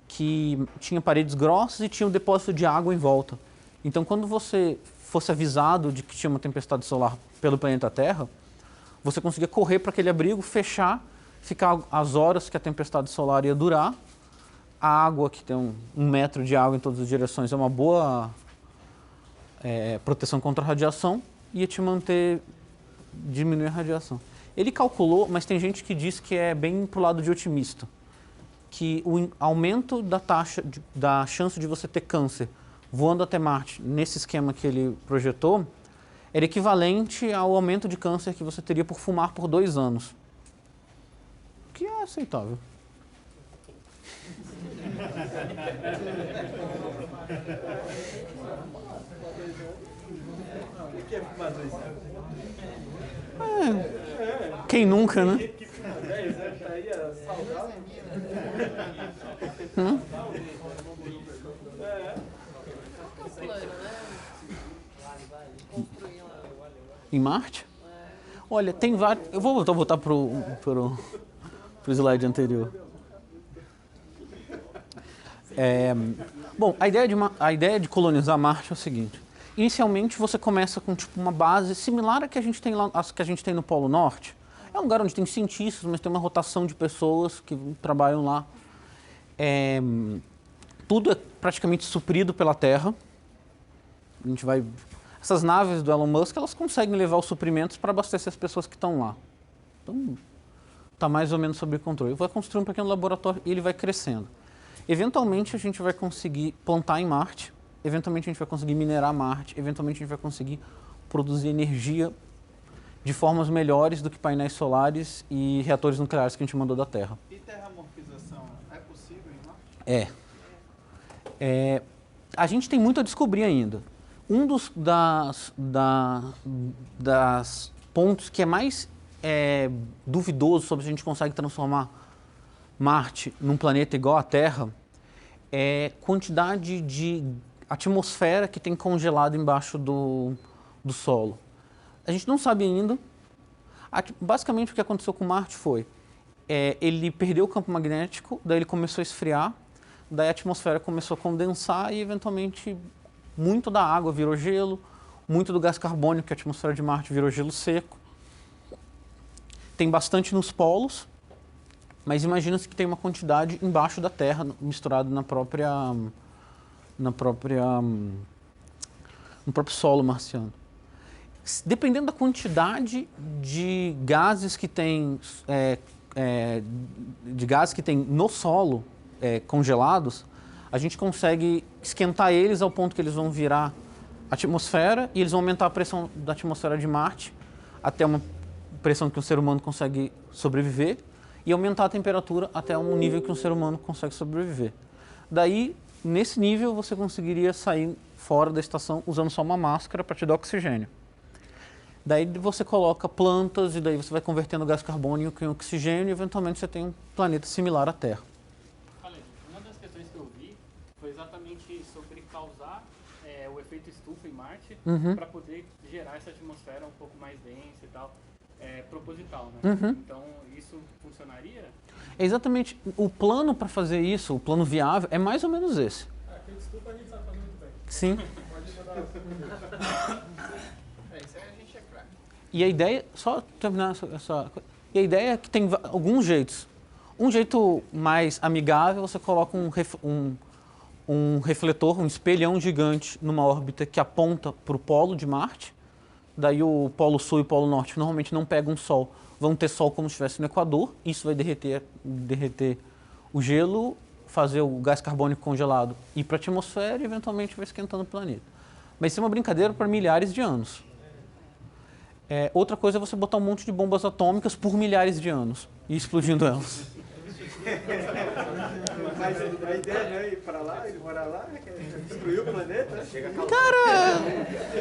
que tinha paredes grossas e tinha um depósito de água em volta. Então quando você fosse avisado de que tinha uma tempestade solar pelo planeta Terra, você conseguia correr para aquele abrigo, fechar, ficar as horas que a tempestade solar ia durar. A água, que tem um metro de água em todas as direções, é uma boa proteção contra a radiação, ia te manter, diminuir a radiação. Ele calculou, mas tem gente que diz que é bem pro lado de otimista, que o aumento da taxa, da chance de você ter câncer voando até Marte, nesse esquema que ele projetou, era equivalente ao aumento de câncer que você teria por fumar por 2 anos. Que é aceitável. Quem nunca, né? Em Marte? Olha, tem vários. Eu vou voltar pro slide anterior. Bom, a ideia de colonizar Marte é o seguinte. Inicialmente você começa com tipo uma base similar à que a gente tem lá, às que a gente tem no Polo Norte. É um lugar onde tem cientistas, mas tem uma rotação de pessoas que trabalham lá. Tudo é praticamente suprido pela Terra. essas naves do Elon Musk, elas conseguem levar os suprimentos para abastecer as pessoas que estão lá. Então, está mais ou menos sob controle. Vai construir um pequeno laboratório e ele vai crescendo. Eventualmente, a gente vai conseguir plantar em Marte, eventualmente a gente vai conseguir minerar Marte, eventualmente a gente vai conseguir produzir energia de formas melhores do que painéis solares e reatores nucleares que a gente mandou da Terra. E terramorfização é possível em Marte? A gente tem muito a descobrir ainda. Um das pontos que é mais duvidoso sobre se a gente consegue transformar Marte num planeta igual à Terra é a quantidade de atmosfera que tem congelado embaixo do solo. A gente não sabe ainda. Basicamente o que aconteceu com Marte foi, ele perdeu o campo magnético, daí ele começou a esfriar, daí a atmosfera começou a condensar e eventualmente muito da água virou gelo, muito do gás carbônico que a atmosfera de Marte virou gelo seco. Tem bastante nos polos, mas imagina-se que tem uma quantidade embaixo da Terra, misturado no próprio solo marciano. Dependendo da quantidade de gases que tem, no solo congelados, a gente consegue esquentar eles ao ponto que eles vão virar atmosfera e eles vão aumentar a pressão da atmosfera de Marte até uma pressão que um ser humano consegue sobreviver e aumentar a temperatura até um nível que um ser humano consegue sobreviver. Daí, nesse nível, você conseguiria sair fora da estação usando só uma máscara para te dar oxigênio. Daí você coloca plantas e daí você vai convertendo gás carbônico em oxigênio e eventualmente você tem um planeta similar à Terra. Olha, uma das questões que eu vi foi exatamente sobre causar o efeito estufa em Marte para poder gerar essa atmosfera um pouco mais densa e tal, proposital, né? Então isso funcionaria? Exatamente. O plano para fazer isso, o plano viável, é mais ou menos esse. Aquele estufa a gente sabe fazer muito bem. Sim. Pode mudar. Isso aí a gente é craque. E a ideia, só terminar e a ideia é que tem alguns jeitos. Um jeito mais amigável, você coloca um refletor, um espelhão gigante numa órbita que aponta para o polo de Marte. Daí o polo sul e o polo norte que normalmente não pegam sol, vão ter sol como se estivesse no Equador. Isso vai derreter o gelo, fazer o gás carbônico congelado ir para a atmosfera e eventualmente vai esquentando o planeta. Mas isso é uma brincadeira para milhares de anos. Outra coisa é você botar um monte de bombas atômicas por milhares de anos e explodindo elas. Mas a ideia não é ir para lá, ir morar lá, destruir o planeta? Cara,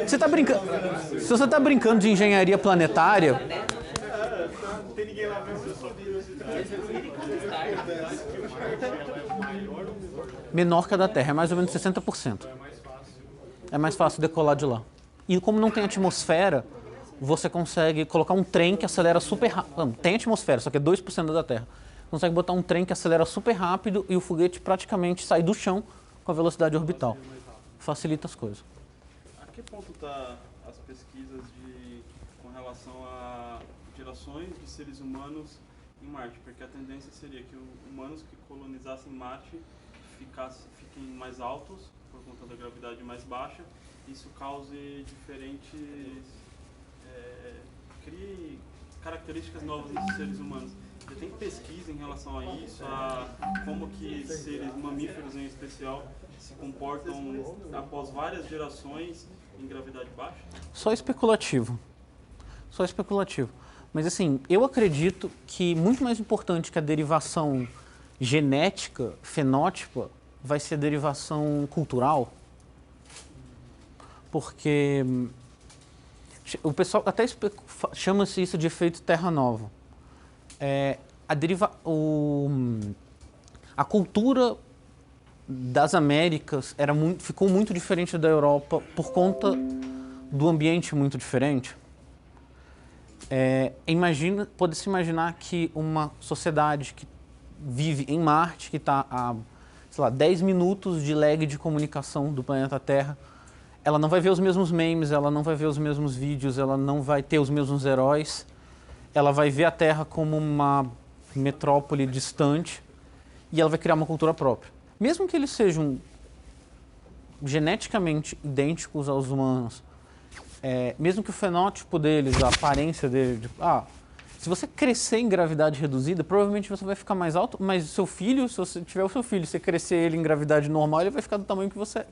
você tá brincando. Se você está brincando de engenharia planetária, Não tem ninguém lá mesmo. menor que a da Terra, é mais ou menos 60%. É mais fácil decolar de lá. E como não tem atmosfera, você consegue colocar um trem que acelera super rápido. Tem atmosfera, só que é 2% da Terra. Consegue botar um trem que acelera super rápido e o foguete praticamente sai do chão com a velocidade orbital. Facilita as coisas. A que ponto está as pesquisas com relação a gerações de seres humanos em Marte? Porque a tendência seria que humanos que colonizassem Marte fiquem mais altos por conta da gravidade mais baixa. Isso cause crie características novas nos seres humanos. Você tem pesquisa em relação a isso, a como que seres mamíferos em especial se comportam após várias gerações em gravidade baixa? Só especulativo. Só especulativo. Mas assim, eu acredito que muito mais importante que a derivação genética, fenótipa, vai ser a derivação cultural. Porque o pessoal até chama-se isso de efeito Terra Nova. A cultura das Américas ficou muito diferente da Europa por conta do ambiente muito diferente. Pode-se imaginar que uma sociedade que vive em Marte, que está a, sei lá, 10 minutos de lag de comunicação do planeta Terra, ela não vai ver os mesmos memes, ela não vai ver os mesmos vídeos, ela não vai ter os mesmos heróis, ela vai ver a Terra como uma metrópole distante e ela vai criar uma cultura própria. Mesmo que eles sejam geneticamente idênticos aos humanos mesmo que o fenótipo deles, a aparência dele, se você crescer em gravidade reduzida, provavelmente você vai ficar mais alto, mas seu filho, se você tiver o seu filho, você crescer ele em gravidade normal, ele vai ficar do tamanho que você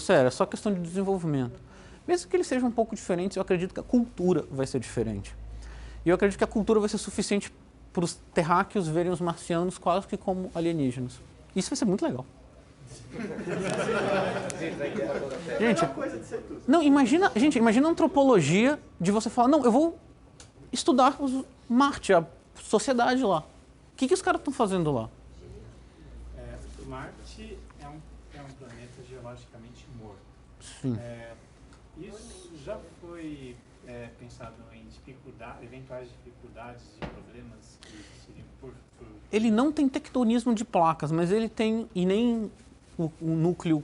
era. É só questão de desenvolvimento. Mesmo que eles sejam um pouco diferentes, eu acredito que a cultura vai ser diferente. E eu acredito que a cultura vai ser suficiente para os terráqueos verem os marcianos quase que como alienígenas. Isso vai ser muito legal. Gente, não, imagina a antropologia de você falar, não, eu vou estudar Marte, a sociedade lá. O que os caras estão fazendo lá? Marte é um planeta geologicamente morto. Sim. Isso já foi pensado em eventuais dificuldades e problemas que seriam por... Ele não tem tectonismo de placas, mas ele tem, e nem o núcleo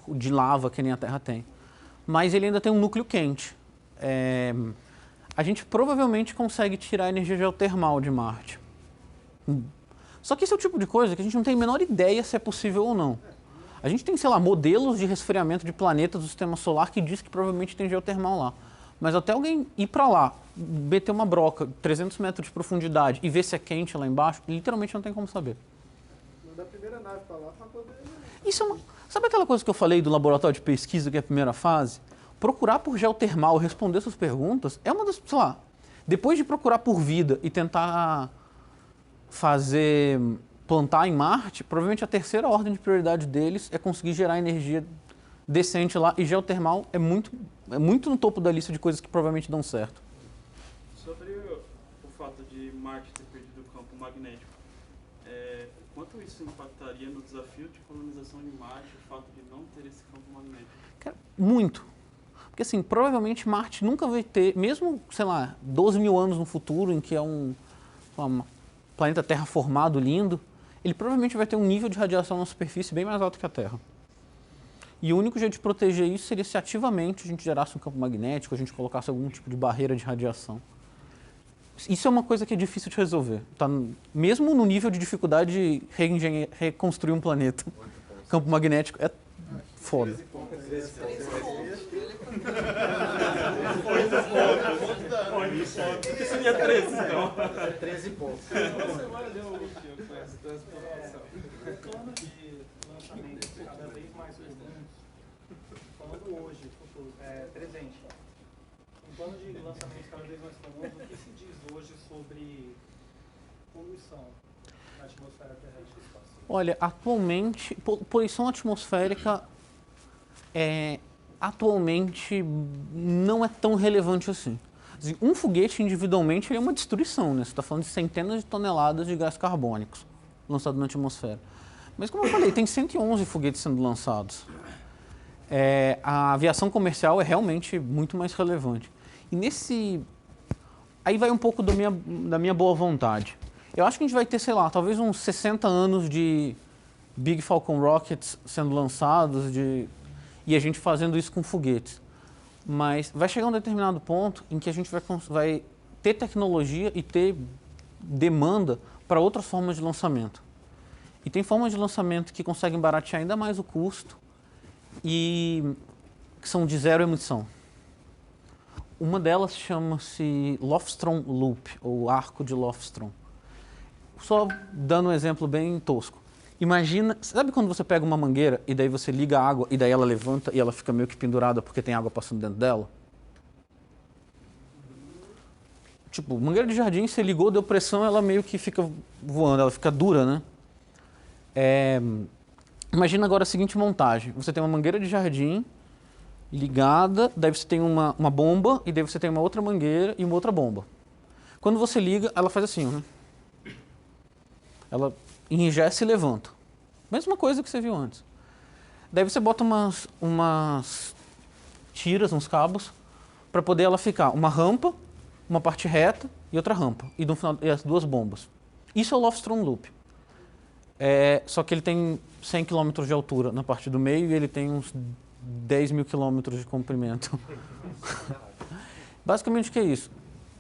de lava que nem a Terra tem. Mas ele ainda tem um núcleo quente. A gente provavelmente consegue tirar a energia geotermal de Marte. Só que esse é o tipo de coisa que a gente não tem a menor ideia se é possível ou não. A gente tem, sei lá, modelos de resfriamento de planetas do sistema solar que diz que provavelmente tem geotermal lá. Mas até alguém ir para lá, meter uma broca, 300 metros de profundidade e ver se é quente lá embaixo, literalmente não tem como saber. Mandar a primeira nave para lá para poder... Sabe aquela coisa que eu falei do laboratório de pesquisa, que é a primeira fase? Procurar por geotermal, responder essas perguntas, é uma das, sei lá, depois de procurar por vida e tentar plantar em Marte, provavelmente a terceira ordem de prioridade deles é conseguir gerar energia decente lá, e geotermal é muito no topo da lista de coisas que provavelmente dão certo. Sobre o fato de Marte ter perdido o campo magnético, quanto isso impactaria no desafio de colonização de Marte, o fato de não ter esse campo magnético? Cara, muito. Porque assim, provavelmente Marte nunca vai ter, mesmo, sei lá, 12 mil anos no futuro, em que é um planeta Terra formado, lindo, ele provavelmente vai ter um nível de radiação na superfície bem mais alto que a Terra. E o único jeito de proteger isso seria se ativamente a gente gerasse um campo magnético, a gente colocasse algum tipo de barreira de radiação. Isso é uma coisa que é difícil de resolver. Tá? Mesmo no nível de dificuldade de reconstruir um planeta. Campo magnético é foda. Isso seria 13, então. 13 pontos. Você vai ler o que foi essa transformação. O plano de lançamento cada vez mais comuns, falando hoje, futuro, presente. Um plano de lançamento cada vez mais comum, o que se diz hoje sobre poluição na atmosfera terrestre e espaço? Olha, atualmente, poluição atmosférica atualmente não é tão relevante assim. Um foguete individualmente ele é uma destruição, né? Você está falando de centenas de toneladas de gás carbônicos lançados na atmosfera. Mas como eu falei, tem 111 foguetes sendo lançados. A aviação comercial é realmente muito mais relevante. E aí vai um pouco da minha boa vontade. Eu acho que a gente vai ter, sei lá, talvez uns 60 anos de Big Falcon Rockets sendo lançados e a gente fazendo isso com foguetes. Mas vai chegar um determinado ponto em que a gente vai ter tecnologia e ter demanda para outras formas de lançamento. E tem formas de lançamento que conseguem baratear ainda mais o custo e que são de zero emissão. Uma delas chama-se Lofstrom Loop, ou arco de Lofstrom. Só dando um exemplo bem tosco. Imagina, sabe quando você pega uma mangueira e daí você liga a água e daí ela levanta e ela fica meio que pendurada porque tem água passando dentro dela? Tipo, mangueira de jardim, você ligou, deu pressão, ela meio que fica voando, ela fica dura, né? Imagina agora a seguinte montagem. Você tem uma mangueira de jardim ligada, daí você tem uma bomba e daí você tem uma outra mangueira e uma outra bomba. Quando você liga, ela faz assim, né? Ela enrijece e levanta. Mesma coisa que você viu antes. Daí você bota umas tiras, uns cabos, para poder ela ficar uma rampa, uma parte reta e outra rampa. E no final, as duas bombas. Isso é o Lofstrom Loop. Só que ele tem 100 km de altura na parte do meio e ele tem uns 10 mil quilômetros de comprimento. Basicamente o que é isso?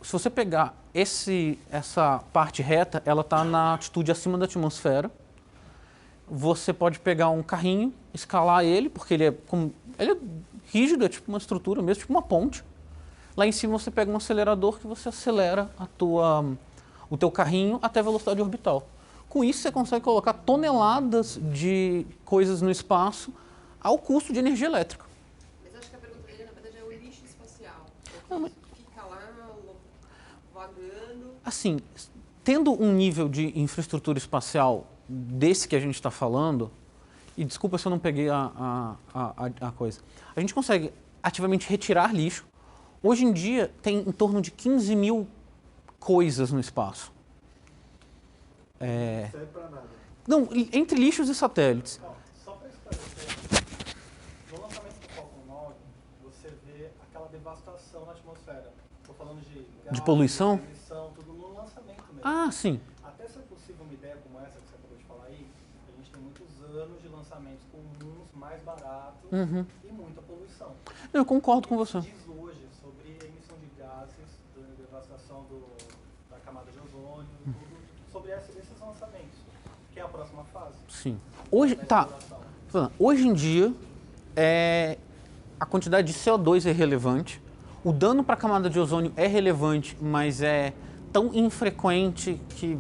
Se você pegar essa parte reta, ela está na altitude acima da atmosfera você pode pegar um carrinho, escalar ele, porque ele é rígido, é tipo uma estrutura mesmo, tipo uma ponte. Lá em cima você pega um acelerador que você acelera o teu carrinho até a velocidade orbital. Com isso você consegue colocar toneladas de coisas no espaço ao custo de energia elétrica. Mas acho que a pergunta dele, na verdade, é o lixo espacial. Fica lá vagando. Assim, tendo um nível de infraestrutura espacial desse que a gente está falando, e desculpa se eu não peguei a coisa, a gente consegue ativamente retirar lixo. Hoje em dia tem em torno de 15 mil coisas no espaço. Não serve pra nada. Não, entre lixos e satélites. Só para esclarecer, no lançamento do Falcon 9, você vê aquela devastação na atmosfera. Estou falando de gás, poluição? tudo no lançamento mesmo. Ah, sim. Até se é possível uma ideia como essa que você acabou de falar aí, a gente tem muitos anos de lançamentos comuns, mais baratos e muita poluição. Eu concordo com você. Diz hoje sobre a emissão de gases, devastação da camada de ozônio, tudo, sobre esses lançamentos, que é a próxima fase. Sim. Hoje em dia, a quantidade de CO2 é relevante, o dano para a camada de ozônio é relevante, mas é tão infrequente que,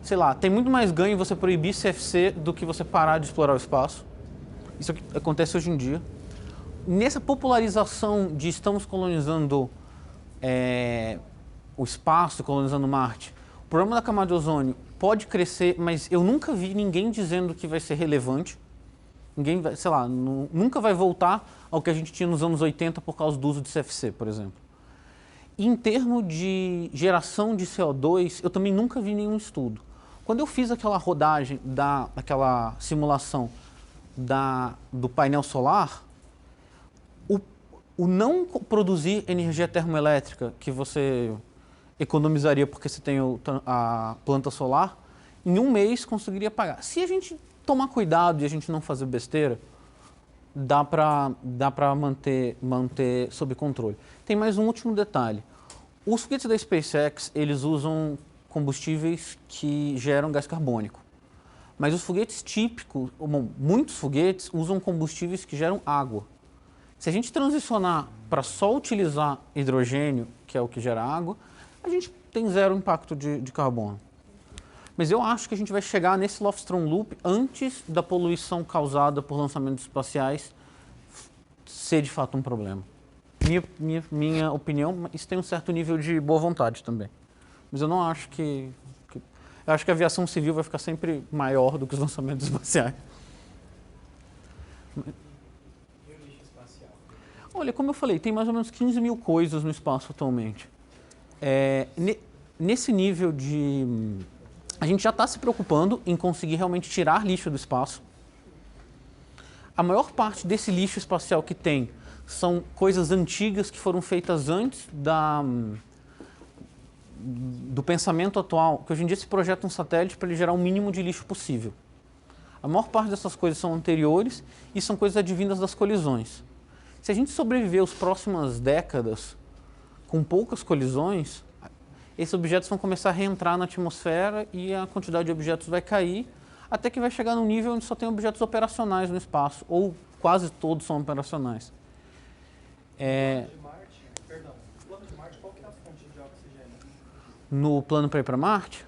sei lá, tem muito mais ganho você proibir CFC do que você parar de explorar o espaço. Isso acontece hoje em dia. Nessa popularização de estamos colonizando o espaço, colonizando Marte, o problema da camada de ozônio pode crescer, mas eu nunca vi ninguém dizendo que vai ser relevante. Ninguém vai, sei lá, nunca vai voltar ao que a gente tinha nos anos 80 por causa do uso de CFC, por exemplo. E em termos de geração de CO2, eu também nunca vi nenhum estudo. Quando eu fiz aquela rodagem, aquela simulação do painel solar, o não produzir energia termoelétrica que você economizaria porque você tem a planta solar, em um mês conseguiria pagar. Se a gente tomar cuidado e a gente não fazer besteira, dá para manter sob controle. Tem mais um último detalhe. Os foguetes da SpaceX, eles usam combustíveis que geram gás carbônico. Mas os foguetes típicos, muitos foguetes usam combustíveis que geram água. Se a gente transicionar para só utilizar hidrogênio, que é o que gera água, a gente tem zero impacto de carbono. Mas eu acho que a gente vai chegar nesse Lofstrom Loop antes da poluição causada por lançamentos espaciais ser de fato um problema. Minha opinião, isso tem um certo nível de boa vontade também. Mas eu não acho eu acho que a aviação civil vai ficar sempre maior do que os lançamentos espaciais. E o lixo espacial? Olha, como eu falei, tem mais ou menos 15 mil coisas no espaço atualmente. Nesse nível de... A gente já está se preocupando em conseguir realmente tirar lixo do espaço. A maior parte desse lixo espacial que tem são coisas antigas que foram feitas antes do pensamento atual, que hoje em dia se projeta um satélite para ele gerar o mínimo de lixo possível. A maior parte dessas coisas são anteriores e são coisas advindas das colisões. Se a gente sobreviver as próximas décadas com poucas colisões, esses objetos vão começar a reentrar na atmosfera e a quantidade de objetos vai cair, até que vai chegar num nível onde só tem objetos operacionais no espaço, ou quase todos são operacionais. Plano de Marte, qual que é a fonte de oxigênio? No plano para ir para Marte,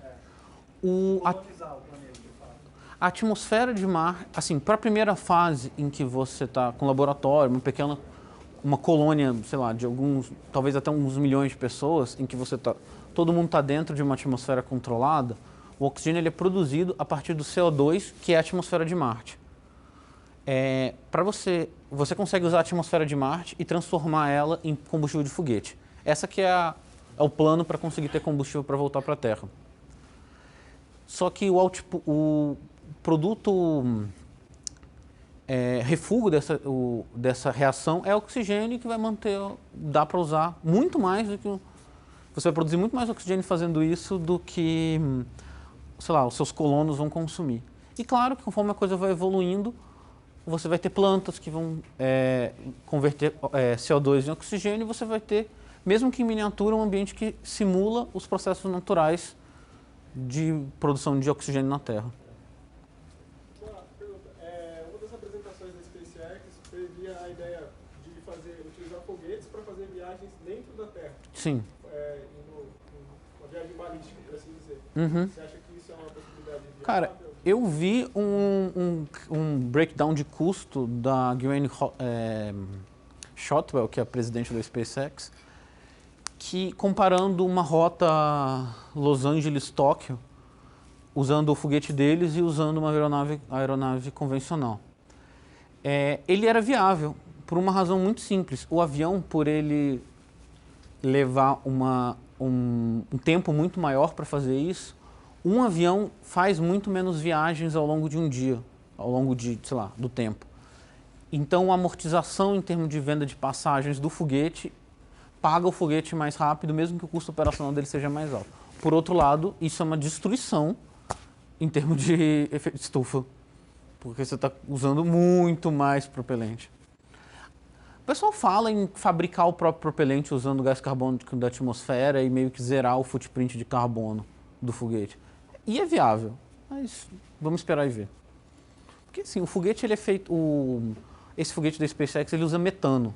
Colonizar o planeta, de fato. a atmosfera de Marte, assim, para a primeira fase em que você está com um laboratório, uma colônia, sei lá, de talvez até uns milhões de pessoas, em que todo mundo está dentro de uma atmosfera controlada, o oxigênio ele é produzido a partir do CO2, que é a atmosfera de Marte. Você consegue usar a atmosfera de Marte e transformar ela em combustível de foguete. Essa que é o plano para conseguir ter combustível para voltar para a Terra. Só que o produto refúgio dessa reação é oxigênio, que dá para usar muito mais do que... Você vai produzir muito mais oxigênio fazendo isso do que, sei lá, os seus colonos vão consumir. E claro que conforme a coisa vai evoluindo, você vai ter plantas que vão converter CO2 em oxigênio, e você vai ter, mesmo que em miniatura, um ambiente que simula os processos naturais de produção de oxigênio na Terra. viagens dentro da Terra. Sim. Uma viagem balística, por assim dizer. Você acha que isso é uma possibilidade de Cara, eu vi um breakdown de custo da Gwynne Shotwell, que é a presidente da SpaceX, que comparando uma rota Los Angeles-Tóquio, usando o foguete deles e usando uma aeronave convencional. Ele era viável, por uma razão muito simples. O avião, por ele levar um tempo muito maior para fazer isso, um avião faz muito menos viagens ao longo de um dia, ao longo de, sei lá, do tempo. Então, a amortização em termos de venda de passagens do foguete paga o foguete mais rápido, mesmo que o custo operacional dele seja mais alto. Por outro lado, isso é uma destruição em termos de efeito estufa, porque você está usando muito mais propelente. O pessoal fala em fabricar o próprio propelente usando gás carbônico da atmosfera e meio que zerar o footprint de carbono do foguete. E é viável, mas vamos esperar e ver. Porque assim, o foguete ele é feito... Esse foguete da SpaceX ele usa metano.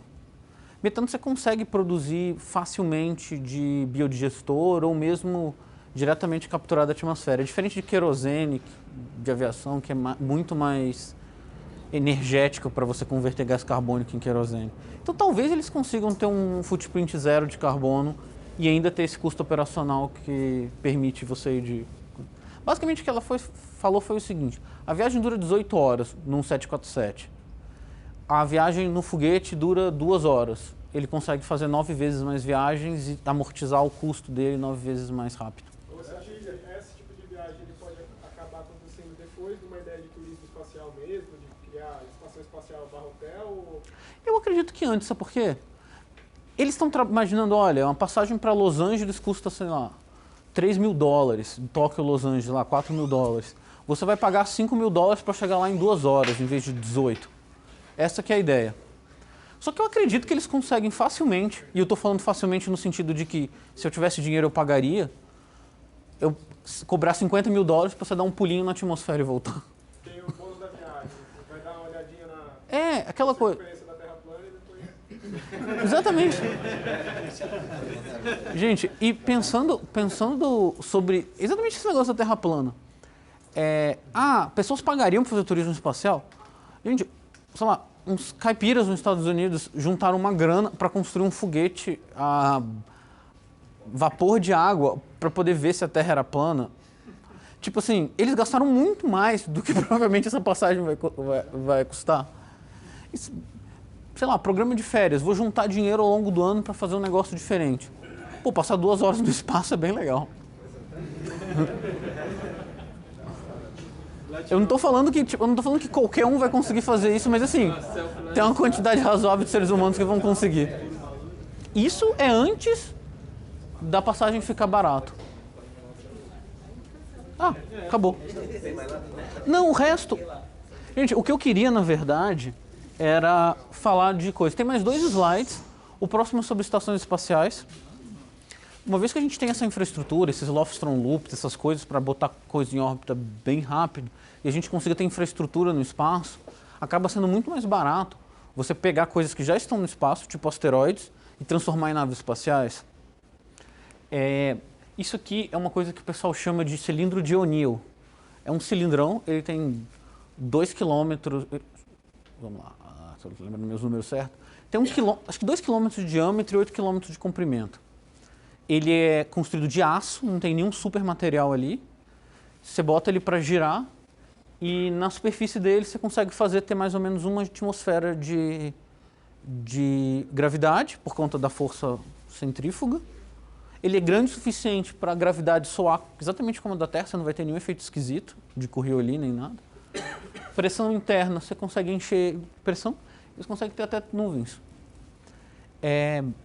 Metano você consegue produzir facilmente de biodigestor ou mesmo diretamente capturado da atmosfera. É diferente de querosene, de aviação, que é muito mais energético para você converter gás carbônico em querosene. Então talvez eles consigam ter um footprint zero de carbono e ainda ter esse custo operacional que permite você ir de... Basicamente o que ela falou foi o seguinte: a viagem dura 18 horas num 747. A viagem no foguete dura 2 horas. Ele consegue fazer 9 vezes mais viagens e amortizar o custo dele 9 vezes mais rápido. Você acha que esse tipo de viagem ele pode acabar acontecendo depois de uma ideia de turismo espacial mesmo, de criar estação espacial barra hotel? Eu acredito que antes, sabe por quê? Eles estão imaginando, olha, uma passagem para Los Angeles custa, sei lá, $3.000, de Tóquio a Los Angeles, lá, $4.000. Você vai pagar $5.000 para chegar lá em 2 horas, em vez de 18. Essa que é a ideia. Só que eu acredito que eles conseguem facilmente, e eu estou falando facilmente no sentido de que se eu tivesse dinheiro eu pagaria, eu cobrar $50.000 para você dar um pulinho na atmosfera e voltar. Tem o bônus da viagem, vai dar uma olhadinha na aquela coisa. experiência da Terra plana e depois... Exatamente. Gente, e pensando sobre exatamente esse negócio da Terra plana. Pessoas pagariam para fazer turismo espacial? Gente, sei lá, uns caipiras nos Estados Unidos juntaram uma grana para construir um foguete a vapor de água para poder ver se a Terra era plana. Tipo assim, eles gastaram muito mais do que provavelmente essa passagem vai custar. Isso, sei lá, programa de férias, vou juntar dinheiro ao longo do ano para fazer um negócio diferente. Pô, passar 2 horas no espaço é bem legal. Eu não tô falando que qualquer um vai conseguir fazer isso, mas assim, tem uma quantidade razoável de seres humanos que vão conseguir. Isso é antes da passagem ficar barato. Acabou. Não, o resto... Gente, o que eu queria, na verdade, era falar de coisas. Tem mais 2 slides. O próximo é sobre estações espaciais. Uma vez que a gente tem essa infraestrutura, esses Lofstrom Loops, essas coisas para botar coisa em órbita bem rápido, e a gente consiga ter infraestrutura no espaço, acaba sendo muito mais barato você pegar coisas que já estão no espaço, tipo asteroides, e transformar em naves espaciais. Isso aqui é uma coisa que o pessoal chama de cilindro de O'Neill. É um cilindrão, ele tem 2 quilômetros... Vamos lá, se eu lembro meus números certos. Tem acho que 2 quilômetros de diâmetro e 8 quilômetros de comprimento. Ele é construído de aço, não tem nenhum super material ali. Você bota ele para girar e na superfície dele você consegue ter mais ou menos uma atmosfera de gravidade, por conta da força centrífuga. Ele é grande o suficiente para a gravidade soar exatamente como a da Terra, você não vai ter nenhum efeito esquisito de Coriolis nem nada. Pressão interna, você consegue encher pressão, você consegue ter até nuvens.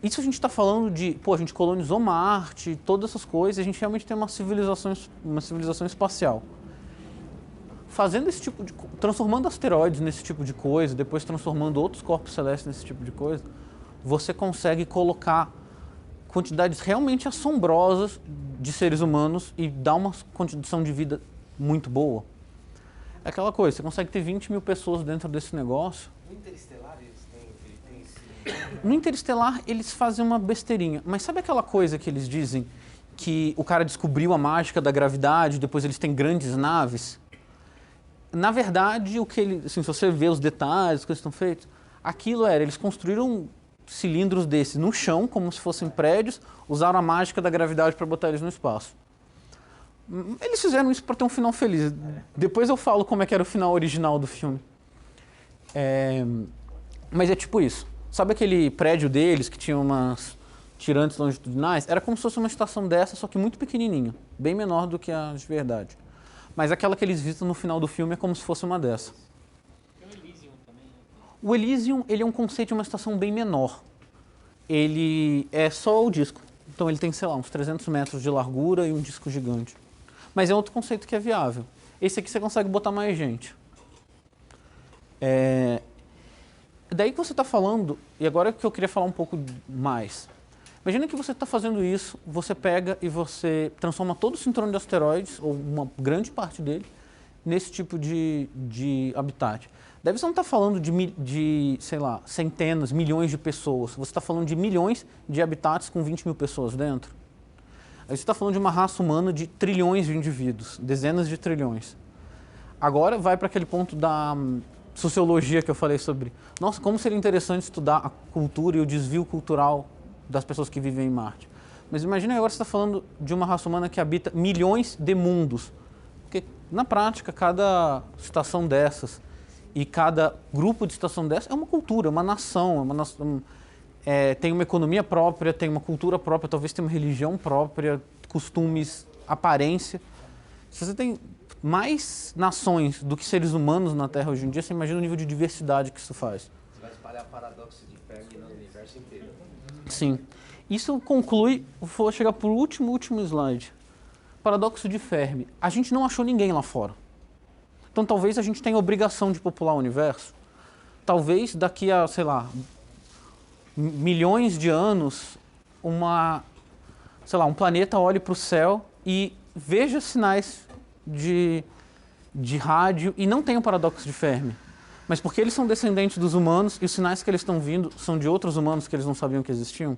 Isso a gente está falando de, a gente colonizou Marte, todas essas coisas, a gente realmente tem uma civilização espacial. Fazendo esse tipo de... transformando asteroides nesse tipo de coisa, depois transformando outros corpos celestes nesse tipo de coisa, você consegue colocar quantidades realmente assombrosas de seres humanos e dar uma condição de vida muito boa. É aquela coisa, você consegue ter 20 mil pessoas dentro desse negócio. O Interestelar, ele tem esse... No Interestelar, eles fazem uma besteirinha. Mas sabe aquela coisa que eles dizem? Que o cara descobriu a mágica da gravidade, depois eles têm grandes naves? Na verdade, assim, se você vê os detalhes, as coisas que estão feitas, aquilo eles construíram cilindros desses no chão, como se fossem prédios, usaram a mágica da gravidade para botar eles no espaço. Eles fizeram isso para ter um final feliz. Depois eu falo como é que era o final original do filme. Mas é tipo isso. Sabe aquele prédio deles que tinha umas tirantes longitudinais? Era como se fosse uma estação dessa, só que muito pequenininha. Bem menor do que a de verdade. Mas aquela que eles visitam no final do filme é como se fosse uma dessa. Tem o Elysium também. O Elysium, ele é um conceito de uma estação bem menor. Ele é só o disco. Então ele tem, sei lá, uns 300 metros de largura e um disco gigante. Mas é outro conceito que é viável. Esse aqui você consegue botar mais gente. Daí que você está falando, e agora que eu queria falar um pouco mais. Imagina que você está fazendo isso, você pega e você transforma todo o cinturão de asteroides, ou uma grande parte dele, nesse tipo de habitat. Daí você não está falando de, sei lá, centenas, milhões de pessoas. Você está falando de milhões de habitats com 20 mil pessoas dentro. Aí você está falando de uma raça humana de trilhões de indivíduos, dezenas de trilhões. Agora vai para aquele ponto da sociologia que eu falei sobre. Nossa, como seria interessante estudar a cultura e o desvio cultural das pessoas que vivem em Marte. Mas imagina agora você está falando de uma raça humana que habita milhões de mundos. Porque, na prática, cada estação dessas e cada grupo de estação dessa é uma cultura, uma nação, tem uma economia própria, tem uma cultura própria, talvez tenha uma religião própria, costumes, aparência. Se você tem mais nações do que seres humanos na Terra hoje em dia, você imagina o nível de diversidade que isso faz. Você vai espalhar paradoxo de Fermi no universo inteiro. Sim. Isso conclui, vou chegar para o último slide. Paradoxo de Fermi. A gente não achou ninguém lá fora. Então talvez a gente tenha obrigação de popular o universo. Talvez daqui a, sei lá, milhões de anos, um planeta olhe para o céu e veja sinais de rádio e não tenha o paradoxo de Fermi. Mas porque eles são descendentes dos humanos e os sinais que eles estão vindo são de outros humanos que eles não sabiam que existiam.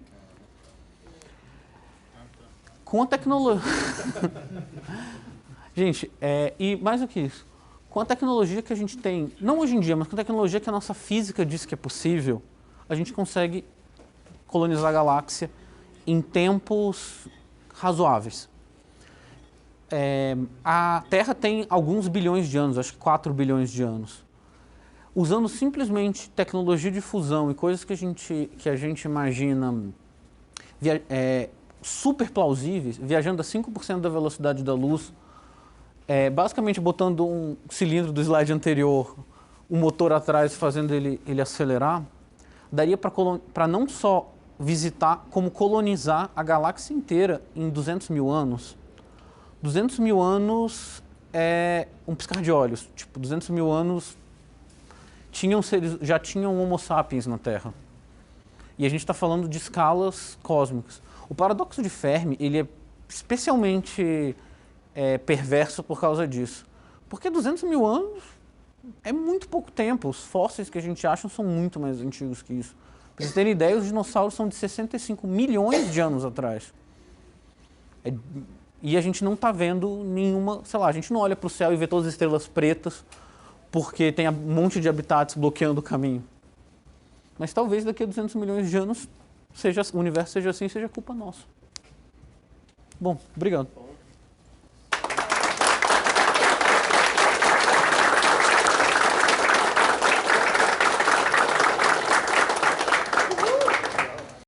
Com a tecnologia... Gente, e mais do que isso, com a tecnologia que a gente tem, não hoje em dia, mas com a tecnologia que a nossa física diz que é possível, a gente consegue colonizar a galáxia em tempos razoáveis. A Terra tem alguns bilhões de anos, acho que 4 bilhões de anos. Usando simplesmente tecnologia de fusão e coisas que a gente imagina super plausíveis, viajando a 5% da velocidade da luz, basicamente botando um cilindro do slide anterior, um motor atrás, fazendo ele acelerar, daria para não só visitar, como colonizar a galáxia inteira em 200 mil anos. 200 mil anos é um piscar de olhos. Tipo, 200 mil anos já tinham Homo sapiens na Terra. E a gente está falando de escalas cósmicas. O paradoxo de Fermi, ele é especialmente perverso por causa disso. Porque 200 mil anos é muito pouco tempo. Os fósseis que a gente acha são muito mais antigos que isso. Para vocês terem ideia, os dinossauros são de 65 milhões de anos atrás. E a gente não está vendo nenhuma... Sei lá, a gente não olha para o céu e vê todas as estrelas pretas porque tem um monte de habitats bloqueando o caminho. Mas talvez daqui a 200 milhões de anos o universo seja assim e seja culpa nossa. Bom, obrigado.